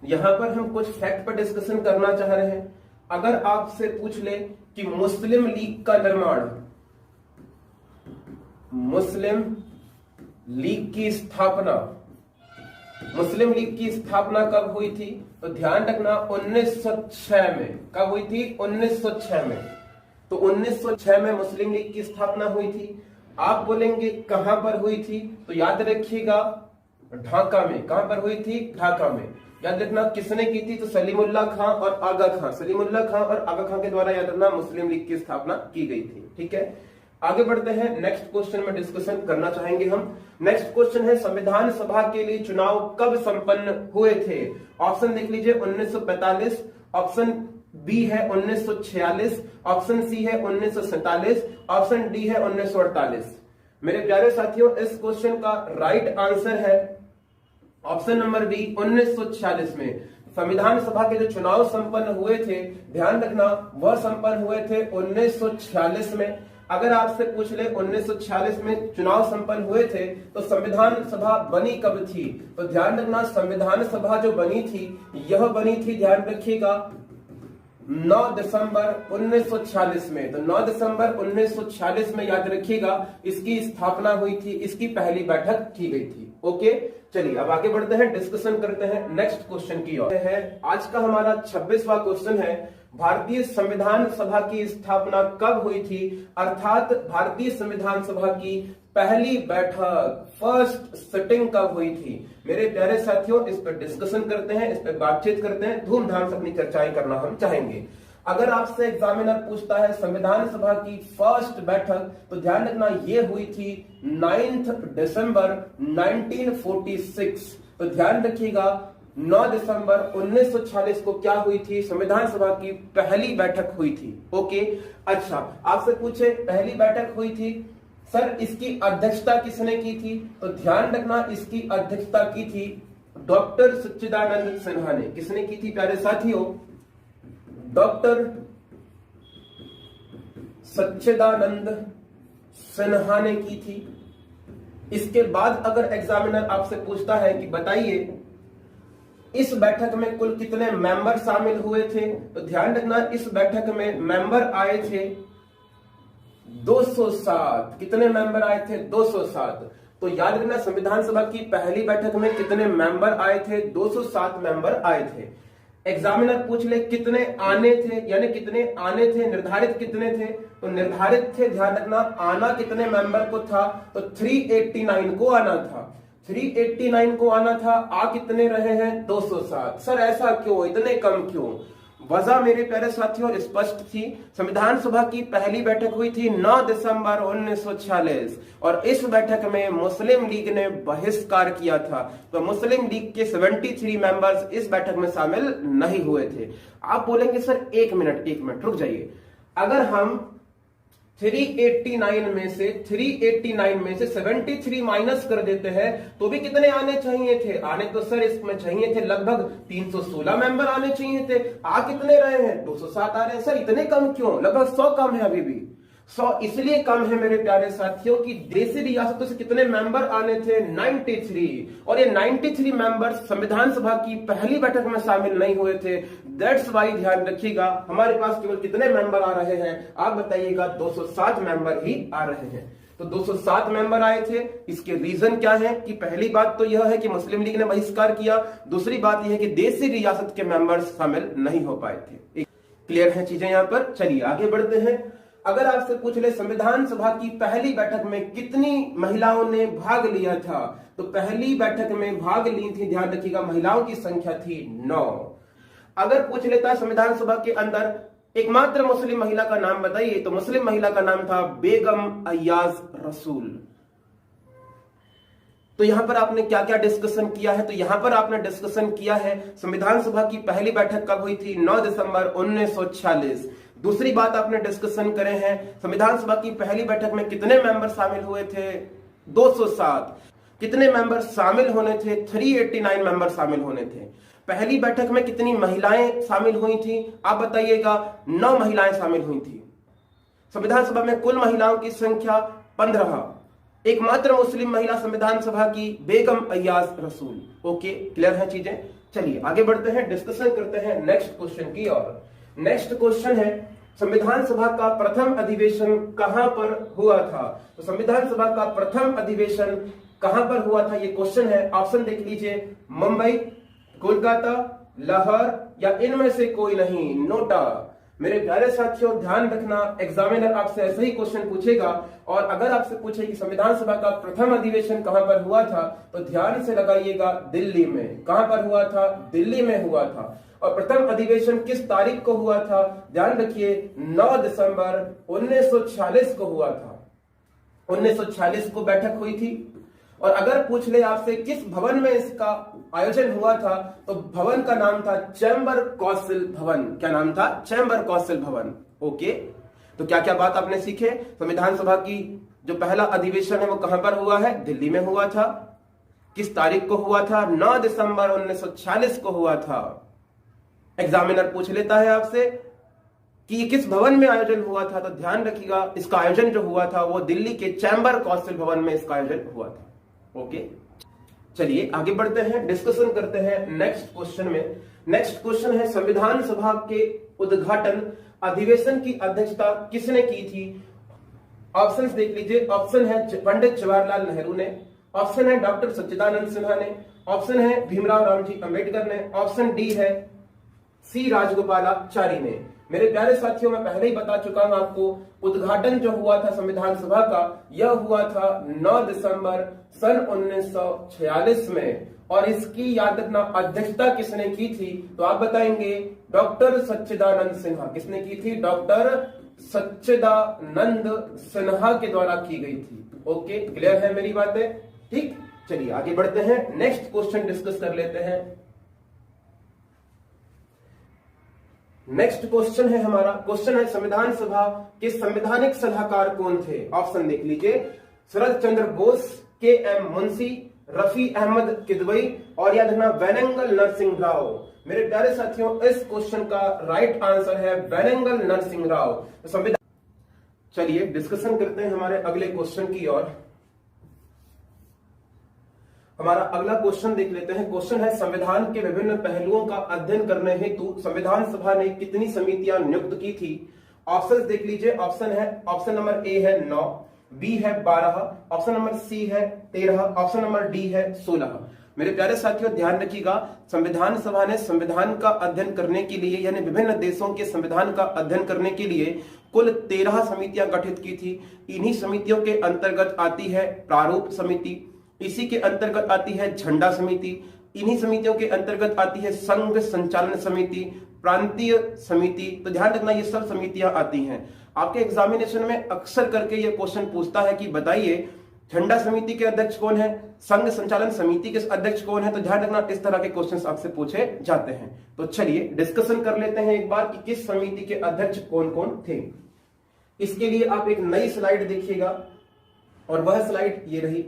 यहां पर हम कुछ फैक्ट पर डिस्कशन करना चाह रहे हैं। अगर आपसे पूछ ले कि मुस्लिम लीग का निर्माण, मुस्लिम लीग की स्थापना, मुस्लिम लीग की स्थापना कब हुई थी? तो ध्यान रखना 1906 में। कब हुई थी? 1906 में। तो 1906 में मुस्लिम लीग की स्थापना हुई थी। आप बोलेंगे कहां पर हुई थी? तो याद रखिएगा, ढाका में। कहां पर हुई थी? ढाका में। याद रखना किसने की थी? तो सलीमुल्लाह खां और आगा खां। सलीमुल्लाह खां और आगा खां के द्वारा याद रखना मुस्लिम लीग की स्थापना की गई थी। ठीक है, आगे बढ़ते हैं, नेक्स्ट क्वेश्चन में डिस्कशन करना चाहेंगे हम। नेक्स्ट क्वेश्चन है, संविधान सभा के लिए चुनाव कब संपन्न हुए थे? ऑप्शन देख लीजिए, 1945, ऑप्शन बी है 1946, ऑप्शन सी है 1947, ऑप्शन डी है 1948। मेरे प्यारे साथियों, इस क्वेश्चन का राइट आंसर है ऑप्शन नंबर बी, 1946 में। संविधान सभा के जो चुनाव संपन्न हुए थे, ध्यान रखना वह संपन्न हुए थे 1946 में। अगर आपसे पूछ ले 1946 में चुनाव संपन्न हुए थे तो संविधान सभा बनी कब थी? तो ध्यान रखना संविधान सभा जो बनी थी, यह बनी थी, ध्यान रखिएगा, 9 दिसंबर 1946 में। तो 9 दिसंबर 1946 में याद रखिएगा इसकी स्थापना हुई थी, इसकी पहली बैठक की गई थी। ओके, चलिए अब आगे बढ़ते हैं, डिस्कशन करते हैं नेक्स्ट क्वेश्चन की ओर। आज का हमारा 26वां क्वेश्चन है, भारतीय संविधान सभा की स्थापना कब हुई थी? अर्थात भारतीय संविधान सभा की पहली बैठक, फर्स्ट सिटिंग कब हुई थी? मेरे प्यारे साथियों, इस पर डिस्कशन करते हैं, इस पर बातचीत करते हैं, धूमधाम से अपनी चर्चाएं करना हम चाहेंगे। अगर आपसे एग्जामिनर पूछता है संविधान सभा की फर्स्ट बैठक, तो ध्यान रखना ये हुई थी 9 दिसंबर 1946। तो ध्यान रखिएगा 9 दिसंबर 1946 को क्या हुई थी? संविधान सभा की पहली बैठक हुई थी। ओके, अच्छा, आपसे पूछे पहली बैठक हुई थी, सर इसकी अध्यक्षता किसने की थी? तो ध्यान रखना इसकी अध्यक्षता की थी डॉक्टर सच्चिदानंद सिन्हा ने। किसने की थी प्यारे साथियों? डॉक्टर सच्चिदानंद सिन्हा ने की थी। इसके बाद अगर एग्जामिनर आपसे पूछता है कि बताइए इस बैठक में कुल कितने मेंबर शामिल हुए थे, तो ध्यान रखना इस बैठक में मेंबर आए थे 207। कितने मेंबर आए थे? 207। तो याद रखना संविधान सभा की पहली बैठक में कितने मेंबर आए थे? 207 मेंबर आए थे। एग्जामिनर पूछ ले कितने आने थे, यानी कितने आने थे, निर्धारित कितने थे? तो निर्धारित थे, ध्यान रखना, आना कितने मेंबर को था? तो 389 को आना था। 389 को आना था, आ कितने रहे हैं? 207। सर ऐसा क्यों, इतने कम क्यों? वजह मेरे प्यारे साथियों स्पष्ट थी। संविधान सभा की पहली बैठक हुई थी 9 दिसंबर 1946 और इस बैठक में मुस्लिम लीग ने बहिष्कार किया था। तो मुस्लिम लीग के 73 मेंबर्स इस बैठक में शामिल नहीं हुए थे। आप बोलेंगे सर एक मिनट रुक जाइए, अगर हम 389 में से 73 माइनस कर देते हैं तो भी कितने आने चाहिए थे? आने तो सर इसमें चाहिए थे लगभग 316 मेंबर आने चाहिए थे। आ कितने रहे हैं? 207 आ रहे हैं। सर इतने कम क्यों? लगभग 100 कम है अभी भी। 100 इसलिए कम है मेरे प्यारे साथियों कि देशी रियासतों से कितने मेंबर आने थे? 93, और ये 93 मेंबर संविधान सभा की पहली बैठक में शामिल नहीं हुए थे। दैट्स वाई ध्यान रखिएगा, हमारे पास केवल कितने मेंबर आ रहे हैं? आप बताइएगा। 207 मेंबर ही आ रहे हैं। तो 207 मेंबर आए थे। इसके रीजन क्या है? कि पहली बात तो यह है कि मुस्लिम लीग ने बहिष्कार किया, दूसरी बात यह है कि देशी रियासत के मेंबर्स शामिल नहीं हो पाए थे। क्लियर है चीजें यहां पर? चलिए आगे बढ़ते हैं। अगर आपसे पूछ ले संविधान सभा की पहली बैठक में कितनी महिलाओं ने भाग लिया था, तो पहली बैठक में भाग ली थी, ध्यान रखिएगा, महिलाओं की संख्या थी 9। अगर पूछ लेता संविधान सभा के अंदर एकमात्र मुस्लिम महिला का नाम बताइए, तो मुस्लिम महिला का नाम था बेगम अय्याज रसूल। तो यहां पर आपने क्या क्या डिस्कशन किया है? तो यहां पर आपने डिस्कशन किया है संविधान सभा की पहली बैठक कब हुई थी? 9 दिसंबर 1946। दूसरी बात आपने डिस्कशन करे हैं संविधान सभा की पहली बैठक में कितने मेंबर शामिल हुए थे? 207। कितने मेंबर शामिल होने थे? 389 मेंबर शामिल होने थे। पहली बैठक में कितनी महिलाएं शामिल हुई थी? आप बताइएगा। 9 महिलाएं शामिल हुई थी। संविधान सभा में कुल महिलाओं की संख्या 15। एकमात्र मुस्लिम महिला संविधान सभा की बेगम अय्याज रसूल। ओके, क्लियर है चीजें? चलिए आगे बढ़ते हैं, डिस्कशन करते हैं नेक्स्ट क्वेश्चन की ओर। नेक्स्ट क्वेश्चन है संविधान सभा का प्रथम अधिवेशन कहां पर हुआ था? तो संविधान सभा का प्रथम अधिवेशन कहां पर हुआ था, ये क्वेश्चन है। ऑप्शन देख लीजिए, मुंबई, कोलकाता, लाहौर या इनमें से कोई नहीं, नोटा। मेरे प्यारे साथियों ध्यान रखना, एग्जामिनर आपसे ऐसे ही क्वेश्चन पूछेगा और अगर आपसे पूछे कि संविधान सभा का प्रथम अधिवेशन कहां पर हुआ था, तो ध्यान से लगाइएगा, दिल्ली में। कहां पर हुआ था? दिल्ली में हुआ था। और प्रथम अधिवेशन किस तारीख को हुआ था? ध्यान रखिए, 9 दिसंबर 1946 को हुआ था। 1946 को बैठक हुई थी। और अगर पूछ ले आपसे किस भवन में इसका आयोजन हुआ था, तो भवन का नाम था चैम्बर कौंसिल भवन। क्या नाम था? चैम्बर कौंसिल भवन। ओके, तो क्या क्या बात आपने सीखे? संविधान सभा की जो पहला अधिवेशन है वो कहां पर हुआ है? दिल्ली में हुआ था। किस तारीख को हुआ था? 9 दिसंबर 1946 को हुआ था। एग्जामिनर पूछ लेता है आपसे कि ये किस भवन में आयोजन हुआ था, तो ध्यान रखिएगा इसका आयोजन जो हुआ था वो दिल्ली के चैम्बर कौंसिल भवन में इसका आयोजन हुआ था। ओके, चलिए आगे बढ़ते हैं, डिस्कशन करते हैं नेक्स्ट क्वेश्चन में। नेक्स्ट क्वेश्चन है संविधान सभा के उद्घाटन अधिवेशन की अध्यक्षता किसने की थी? ऑप्शंस देख लीजिए। ऑप्शन है पंडित जवाहरलाल नेहरू ने, ऑप्शन है डॉक्टर सच्चिदानंद सिन्हा ने, ऑप्शन है भीमराव रामजी अंबेडकर ने, ऑप्शन डी है सी राजगोपालाचारी ने। मेरे प्यारे साथियों, मैं पहले ही बता चुका हूं आपको, उद्घाटन जो हुआ था संविधान सभा का, यह हुआ था 9 दिसंबर सन 1946 में। और इसकी याद रखना अध्यक्षता किसने की थी, तो आप बताएंगे डॉक्टर सच्चिदानंद सिन्हा। किसने की थी? डॉक्टर सच्चिदानंद सिन्हा के द्वारा की गई थी। ओके, क्लियर है मेरी बातें? ठीक, चलिए आगे बढ़ते हैं, नेक्स्ट क्वेश्चन डिस्कस कर लेते हैं। नेक्स्ट क्वेश्चन है हमारा, क्वेश्चन है संविधान सभा के संवैधानिक सलाहकार कौन थे? ऑप्शन देख लीजिए, शरद चंद्र बोस, के एम मुंशी, रफी अहमद किदवई और याद रखना वैनेगल नरसिंह राव। मेरे प्यारे साथियों, इस क्वेश्चन का राइट आंसर है वैनेगल नरसिंह राव। तो संविधान, चलिए डिस्कशन करते हैं हमारे अगले क्वेश्चन की ओर। हमारा अगला क्वेश्चन देख लेते हैं। क्वेश्चन है संविधान के विभिन्न पहलुओं का अध्ययन करने हेतु संविधान सभा ने कितनी समितियां नियुक्त की थी? ऑप्शंस देख लीजिए। ऑप्शन नंबर ए है 9, बी है 12, ऑप्शन नंबर सी है 13, ऑप्शन नंबर डी है 16। मेरे प्यारे साथियों ध्यान रखिएगा, संविधान सभा ने संविधान का अध्ययन करने के लिए यानी विभिन्न देशों के संविधान का अध्ययन करने के लिए कुल 13 समितियां गठित की थी। इन्हीं समितियों के अंतर्गत आती है प्रारूप समिति, इसी के अंतर्गत आती है झंडा समिति, इन्हीं समितियों के अंतर्गत आती है संघ संचालन समिति, प्रांतीय समिति। तो ध्यान रखना ये सब समितियां आती हैं। आपके एग्जामिनेशन में अक्सर करके ये क्वेश्चन पूछता है कि बताइए झंडा समिति के अध्यक्ष कौन है, संघ संचालन समिति के अध्यक्ष कौन है। तो ध्यान रखना इस तरह के क्वेश्चंस आपसे पूछे जाते हैं। तो चलिए डिस्कशन कर लेते हैं एक बार कि किस समिति के अध्यक्ष कौन कौन थे। इसके लिए आप एक नई स्लाइड देखिएगा और वह स्लाइड ये रही।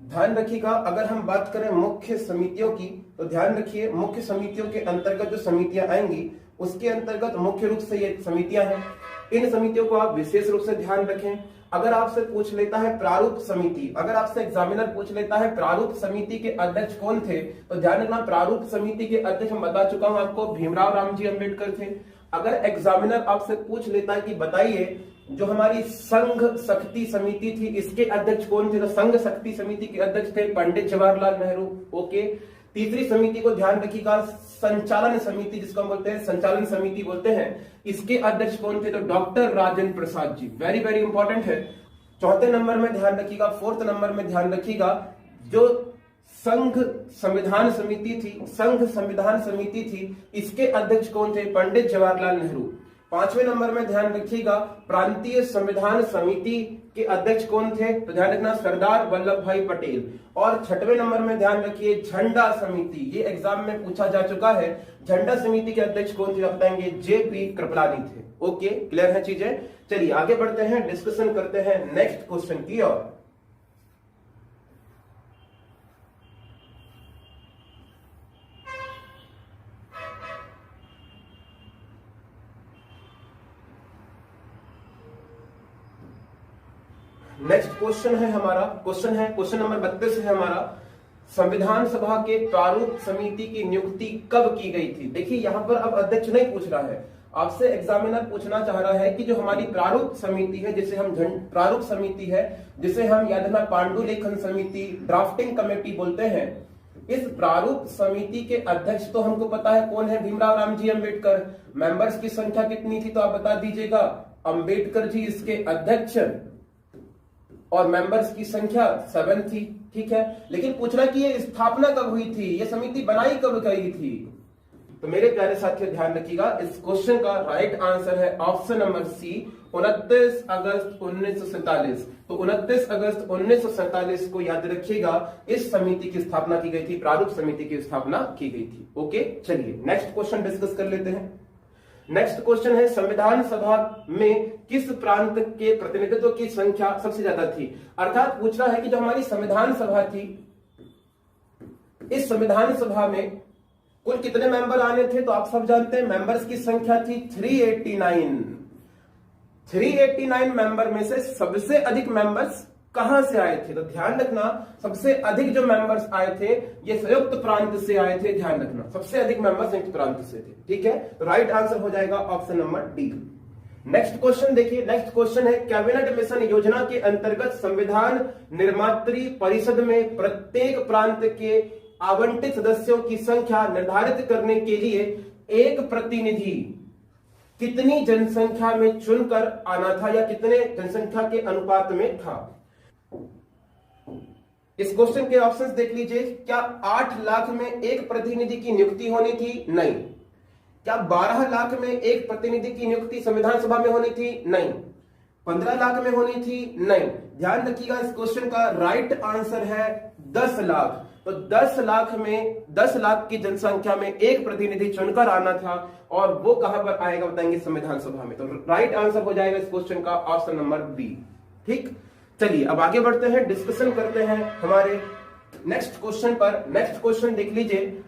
ध्यान रखिएगा, अगर हम बात करें मुख्य समितियों की तो ध्यान रखिए मुख्य समितियों के अंतर्गत जो समितियां आएंगी उसके अंतर्गत मुख्य रूप से ये समितियां हैं। इन समितियों को आप विशेष रूप से ध्यान रखें। अगर आपसे पूछ लेता है प्रारूप समिति, अगर आपसे एग्जामिनर पूछ लेता है प्रारूप समिति के अध्यक्ष कौन थे, तो ध्यान रखना प्रारूप समिति के अध्यक्ष मैं बता चुका हूं आपको, भीमराव रामजी अंबेडकर थे। अगर एग्जामिनर आपसे पूछ लेता है कि बताइए जो हमारी संघ शक्ति समिति थी इसके अध्यक्ष कौन थे, तो संघ शक्ति समिति के अध्यक्ष थे पंडित जवाहरलाल नेहरू। ओके, तीसरी समिति को ध्यान रखिएगा संचालन समिति, जिसको हम बोलते हैं संचालन समिति बोलते हैं, इसके अध्यक्ष कौन थे, तो doctor Rajendra Prasad ji. Very very important है। चौथे नंबर में ध्यान रखिएगा, फोर्थ नंबर में ध्यान रखिएगा जो संघ संविधान समिति थी, संघ संविधान समिति थी, इसके अध्यक्ष कौन थे, पंडित जवाहरलाल नेहरू। पांचवें नंबर में ध्यान रखिएगा प्रांतीय संविधान समिति के अध्यक्ष कौन थे, तो ध्यान रखना सरदार वल्लभ भाई पटेल। और छठवें नंबर में ध्यान रखिए झंडा समिति, ये एग्जाम में पूछा जा चुका है, झंडा समिति के अध्यक्ष कौन थे, बताएंगे जेपी कृपलानी थे। ओके, क्लियर है चीजें। चलिए आगे बढ़ते हैं, डिस्कशन करते हैं नेक्स्ट क्वेश्चन की ओर। नेक्स्ट क्वेश्चन है हमारा, क्वेश्चन नंबर 32 है हमारा, संविधान सभा के प्रारूप समिति की नियुक्ति कब की गई थी। देखिए यहां पर अब अध्यक्ष नहीं पूछ रहा है, आपसे एग्जामिनर पूछना चाह रहा है कि जो हमारी प्रारूप समिति है, जिसे हम प्रारूप समिति है, जिसे हम याद रखना पांडुलेखन समिति, ड्राफ्टिंग कमेटी बोलते हैं, इस प्रारूप समिति के अध्यक्ष तो हमको पता है कौन है, भीमराव रामजी अंबेडकर। मेंबर्स की संख्या कितनी थी तो आप बता दीजिएगा, अंबेडकर जी इसके अध्यक्ष और मेंबर्स की संख्या 7 थी। ठीक है, लेकिन पूछना कि ये स्थापना कब हुई थी, ये समिति बनाई कब गई थी। तो मेरे प्यारे साथियों ध्यान रखिएगा, इस क्वेश्चन का राइट आंसर है ऑप्शन नंबर सी, 29 अगस्त 1947। तो 29 अगस्त 1947 को याद रखिएगा इस समिति की स्थापना की गई थी, प्रारूप समिति की स्थापना की गई थी। ओके, चलिए नेक्स्ट क्वेश्चन डिस्कस कर लेते हैं। नेक्स्ट क्वेश्चन है संविधान सभा में किस प्रांत के प्रतिनिधित्व की संख्या सबसे ज्यादा थी। अर्थात पूछ रहा है कि जो हमारी संविधान सभा थी, इस संविधान सभा में कुल कितने मेंबर आने थे, तो आप सब जानते हैं मेंबर्स की संख्या थी 389 मेंबर में से सबसे अधिक मेंबर्स कहां से आए थे, तो ध्यान रखना सबसे अधिक जो मेंबर्स आए थे ये संयुक्त प्रांत से आए थे। ध्यान रखना सबसे अधिक मेंबर्स संयुक्त प्रांत से थे। ठीक है, तो राइट आंसर हो जाएगा option number D. Next question देखिए, नेक्स्ट क्वेश्चन है कैबिनेट मिशन योजना के अंतर्गत संविधान निर्मात्री परिषद में प्रत्येक प्रांत के आवंटित सदस्यों की संख्या निर्धारित करने के लिए एक प्रतिनिधि कितनी जनसंख्या में चुनकर आना था या कितने जनसंख्या के अनुपात में था। इस क्वेश्चन के ऑप्शंस देख लीजिए। क्या 8 लाख में एक प्रतिनिधि की नियुक्ति होनी थी? नहीं। क्या 12 लाख में एक प्रतिनिधि की नियुक्ति संविधान सभा में होनी थी? नहीं। 15 लाख में होनी थी? नहीं। ध्यान रखिएगा इस क्वेश्चन का राइट आंसर है 10 लाख। तो 10 लाख में 10 लाख की जनसंख्या में एक प्रतिनिधि चुनकर आना था और वो कहां पर आएगा बताएंगे, संविधान सभा में। तो राइट आंसर हो जाएगा इस क्वेश्चन का ऑप्शन नंबर बी। ठीक, चलिए अब आगे बढ़ते हैं, डिस्कशन करते हैं हमारे नेक्स्ट क्वेश्चन पर। नेक्स्ट क्वेश्चन देख लीजिए,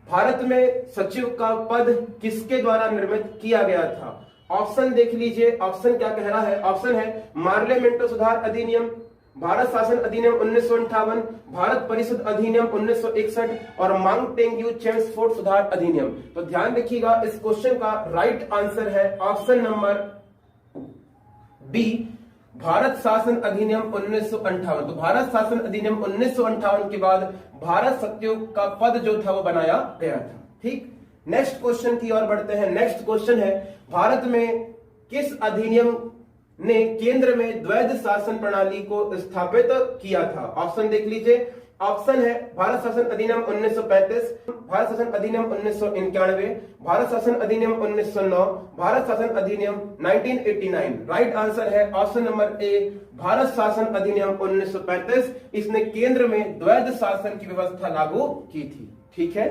भारत में सचिव का पद किसके द्वारा निर्मित किया गया था। ऑप्शन देख लीजिए, ऑप्शन क्या कह रहा है। ऑप्शन है मार्लेमेंटो सुधार अधिनियम, भारत शासन अधिनियम 1958, भारत परिषद अधिनियम 1961 और माउंटेन्यू चेम्सफोर्ड सुधार अधिनियम। तो ध्यान रखिएगा इस क्वेश्चन का राइट आंसर है ऑप्शन नंबर बी, भारत शासन अधिनियम 1958। तो भारत शासन अधिनियम 1958 के बाद भारत सचिव का पद जो था वो बनाया गया था। ठीक, नेक्स्ट क्वेश्चन की ओर बढ़ते हैं। नेक्स्ट क्वेश्चन है, भारत में किस अधिनियम ने केंद्र में द्वैध शासन प्रणाली को स्थापित किया था? ऑप्शन देख लीजिए। ऑप्शन है भारत शासन अधिनियम 1935, भारत शासन अधिनियम 1991, भारत शासन अधिनियम 1909, भारत शासन अधिनियम 1989। राइट आंसर है ऑप्शन नंबर ए, भारत शासन अधिनियम 1935। इसने केंद्र में द्वैध शासन की व्यवस्था लागू की थी। ठीक है,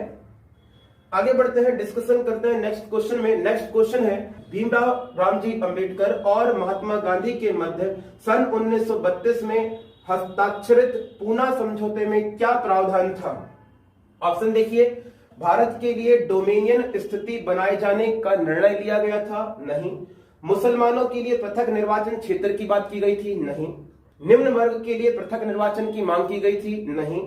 आगे बढ़ते हैं, डिस्कशन करते हैं नेक्स्ट क्वेश्चन में। नेक्स्ट क्वेश्चन है भीमराव रामजी अंबेडकर और महात्मा गांधी के मध्य सन 1932 में हस्ताक्षरित पूना समझौते में क्या प्रावधान था? ऑप्शन देखिए। भारत के लिए डोमिनियन स्थिति बनाए जाने का निर्णय लिया गया था? नहीं। मुसलमानों के लिए पृथक निर्वाचन क्षेत्र की बात की गई थी? नहीं। निम्न वर्ग के लिए पृथक निर्वाचन की मांग की गई थी? नहीं।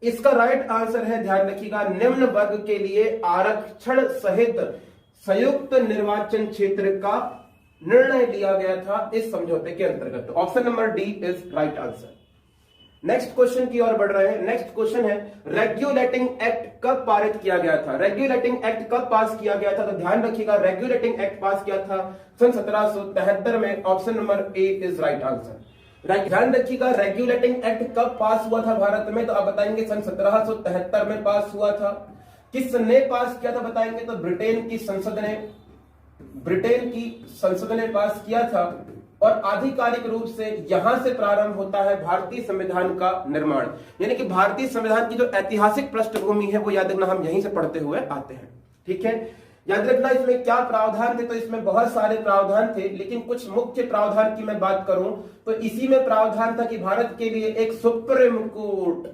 इसका राइट आंसर है, ध्यान रखिएगा, निम्न वर्ग के लिए आरक्षण सहित संयुक्त निर्वाचन क्षेत्र का निर्णय लिया गया था इस समझौते के अंतर्गत। Option number D is right answer. Next question की ओर बढ़ रहे हैं। नेक्स्ट क्वेश्चन है रेगुलेटिंग एक्ट कब पारित किया गया था? रेगुलेटिंग एक्ट कब पास किया गया था? तो ध्यान रखिएगा, रेगुलेटिंग एक्ट पास किया था सन 1773 में। Option number A is right answer. ध्यान रखिएगा, रेगुलेटिंग एक्ट कब पास हुआ था भारत में? तो आप बताएंगे सन 1773 में पास हुआ था। किसने पास किया था बताएंगे? तो ब्रिटेन की संसद ने पास किया था। और आधिकारिक रूप से यहां से प्रारंभ होता है भारतीय संविधान का निर्माण। यानी कि भारतीय संविधान की जो ऐतिहासिक पृष्ठभूमि है वो याद रखना, हम यहीं से पढ़ते हुए आते हैं। ठीक है, याद रखना इसमें क्या प्रावधान थे। तो इसमें बहुत सारे प्रावधान थे, लेकिन कुछ मुख्य प्रावधान की मैं बात करूं तो इसी में प्रावधान था कि भारत के लिए एक सुप्रीम कोर्ट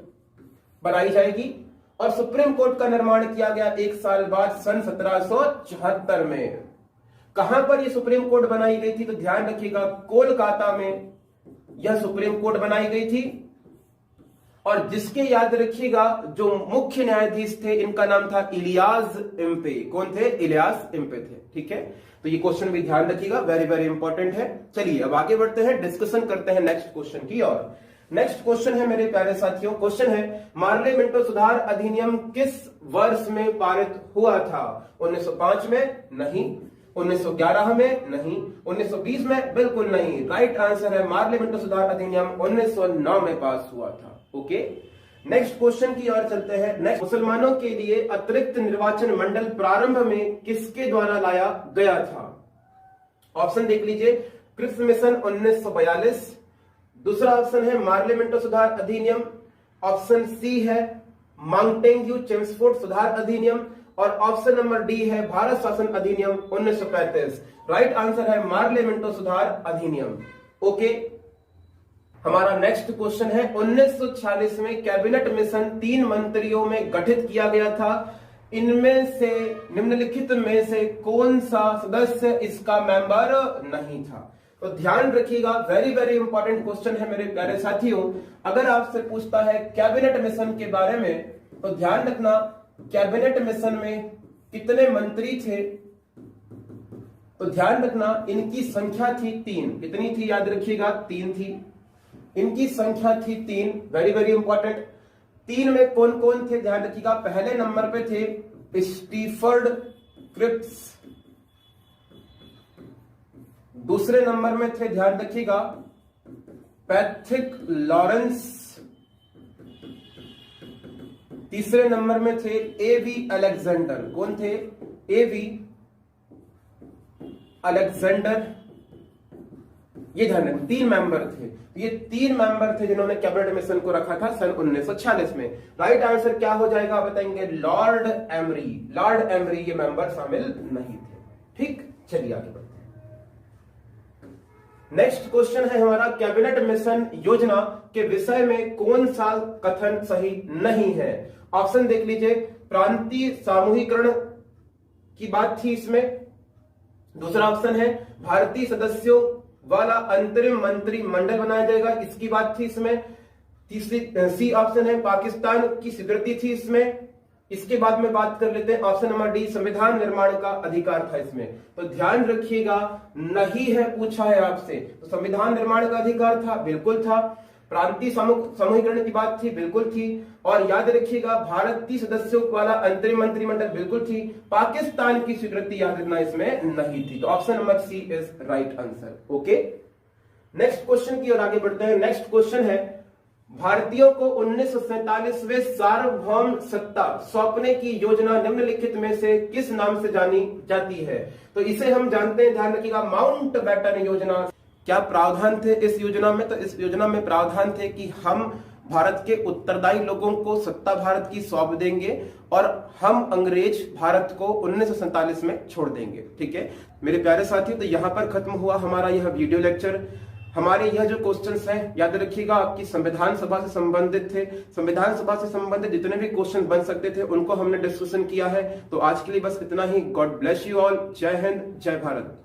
बनाई जाएगी। और सुप्रीम कोर्ट का निर्माण किया गया 1 साल बाद सन 1774 में। कहां पर यह सुप्रीम कोर्ट बनाई गई थी? तो ध्यान रखिएगा, कोलकाता में यह सुप्रीम कोर्ट बनाई गई थी। और जिसके याद रखिएगा जो मुख्य न्यायाधीश थे, इनका नाम था इलियास इम्पे। कौन थे? इलियास इम्पे थे। ठीक है, तो ये क्वेश्चन भी ध्यान रखिएगा, वेरी वेरी इंपॉर्टेंट है। चलिए अब आगे बढ़ते हैं, डिस्कशन करते हैं नेक्स्ट क्वेश्चन की ओर। नेक्स्ट क्वेश्चन है मेरे प्यारे साथियों, क्वेश्चन है मार्ले मिंटो सुधार अधिनियम किस वर्ष में पारित हुआ था? 1905 में? नहीं। 1911 में? नहीं। 1920 में? बिल्कुल नहीं। राइट आंसर है मार्ले मिंटो सुधार अधिनियम 1909 में पास हुआ था। ओके, नेक्स्ट क्वेश्चन की ओर चलते हैं। नेक्स्ट, मुसलमानों के लिए अतिरिक्त निर्वाचन मंडल प्रारंभ में किसके द्वारा लाया गया था? ऑप्शन देख लीजिए। क्रिप्स मिशन 1942, दूसरा ऑप्शन है मार्ले मिंटो सुधार अधिनियम, ऑप्शन सी है माउंटेन्यू चेम्सफोर्ड सुधार अधिनियम, और ऑप्शन नंबर डी है भारत शासन अधिनियम 1935। राइट आंसर है मार्ले मिंटो सुधार अधिनियम। ओके, हमारा नेक्स्ट क्वेश्चन है 1946 में कैबिनेट मिशन 3 मंत्रियों में गठित किया गया था। इनमें से निम्नलिखित में से कौन सा सदस्य इसका मेंबर नहीं था? तो ध्यान रखिएगा, वेरी वेरी इंपॉर्टेंट क्वेश्चन है मेरे प्यारे साथियों। अगर आपसे पूछता है कैबिनेट मिशन के बारे में तो ध्यान रखना, कैबिनेट मिशन में कितने मंत्री थे? तो ध्यान रखना इनकी संख्या थी 3। कितनी थी? याद रखिएगा 3 थी। इनकी संख्या थी 3, वेरी वेरी इंपॉर्टेंट। 3 में कौन कौन थे? ध्यान रखिएगा, पहले नंबर पे थे स्टीफर्ड क्रिप्स, दूसरे नंबर में थे, ध्यान रखिएगा, पैट्रिक लॉरेंस, तीसरे नंबर में थे एवी अलेक्जेंडर। कौन थे? एवी अलेक्जेंडर। ये ध्यान रखना, 3 मेंबर थे। ये 3 मेंबर थे जिन्होंने कैबिनेट मिशन को रखा था सन 1946 में। राइट आंसर क्या हो जाएगा बताएंगे? Lord emery. लॉर्ड एमरी ये मेंबर शामिल नहीं थे। ठीक, चलिए आगे बढ़ते हैं। नेक्स्ट क्वेश्चन है हमारा, कैबिनेट मिशन योजना के विषय में कौन सा कथन सही नहीं है? ऑप्शन देख लीजिए। प्रांतीय सामूहिकरण की बात थी इसमें। दूसरा ऑप्शन है भारतीय सदस्यों वाला अंतरिम मंत्री मंडल बनाया जाएगा, इसकी बात थी इसमें। तीसरी सी ऑप्शन है पाकिस्तान की स्वीकृति थी इसमें। इसके बाद में बात कर लेते हैं ऑप्शन नंबर डी, संविधान निर्माण का अधिकार था इसमें। तो ध्यान रखिएगा, नहीं है पूछा है आपसे, तो संविधान निर्माण का अधिकार था, बिल्कुल था। प्रांतीय समूहीकरण की बात थी, बिल्कुल थी। और याद रखिएगा भारत 30 सदस्यों वाला अंतरिम मंत्रिमंडल, बिल्कुल थी। पाकिस्तान की स्वीकृति याद रखना इसमें नहीं थी। तो option number C is right answer. Okay, next question की ओर आगे बढ़ते हैं। नेक्स्ट क्वेश्चन है, भारतीयों को 1947वें सार्वभौम सत्ता सौंपने की योजना निम्नलिखित में से किस नाम से जानी जाती है? तो इसे हम जानते हैं, ध्यान रखिएगा, माउंटबेटन योजना। क्या प्रावधान थे इस योजना में? तो इस योजना में प्रावधान थे कि हम भारत के उत्तरदायी लोगों को सत्ता भारत की सौंप देंगे और हम अंग्रेज भारत को 1947 में छोड़ देंगे। ठीक है मेरे प्यारे साथियों, तो यहां पर खत्म हुआ हमारा यह वीडियो लेक्चर। हमारे यह जो क्वेश्चंस हैं याद रखिएगा आपकी संविधान सभा से संबंधित थे। संविधान सभा से संबंधित जितने भी क्वेश्चन बन सकते थे उनको हमने डिस्कशन किया है। तो आज के लिए बस इतना ही। God bless you all. जय हिंद, जय भारत।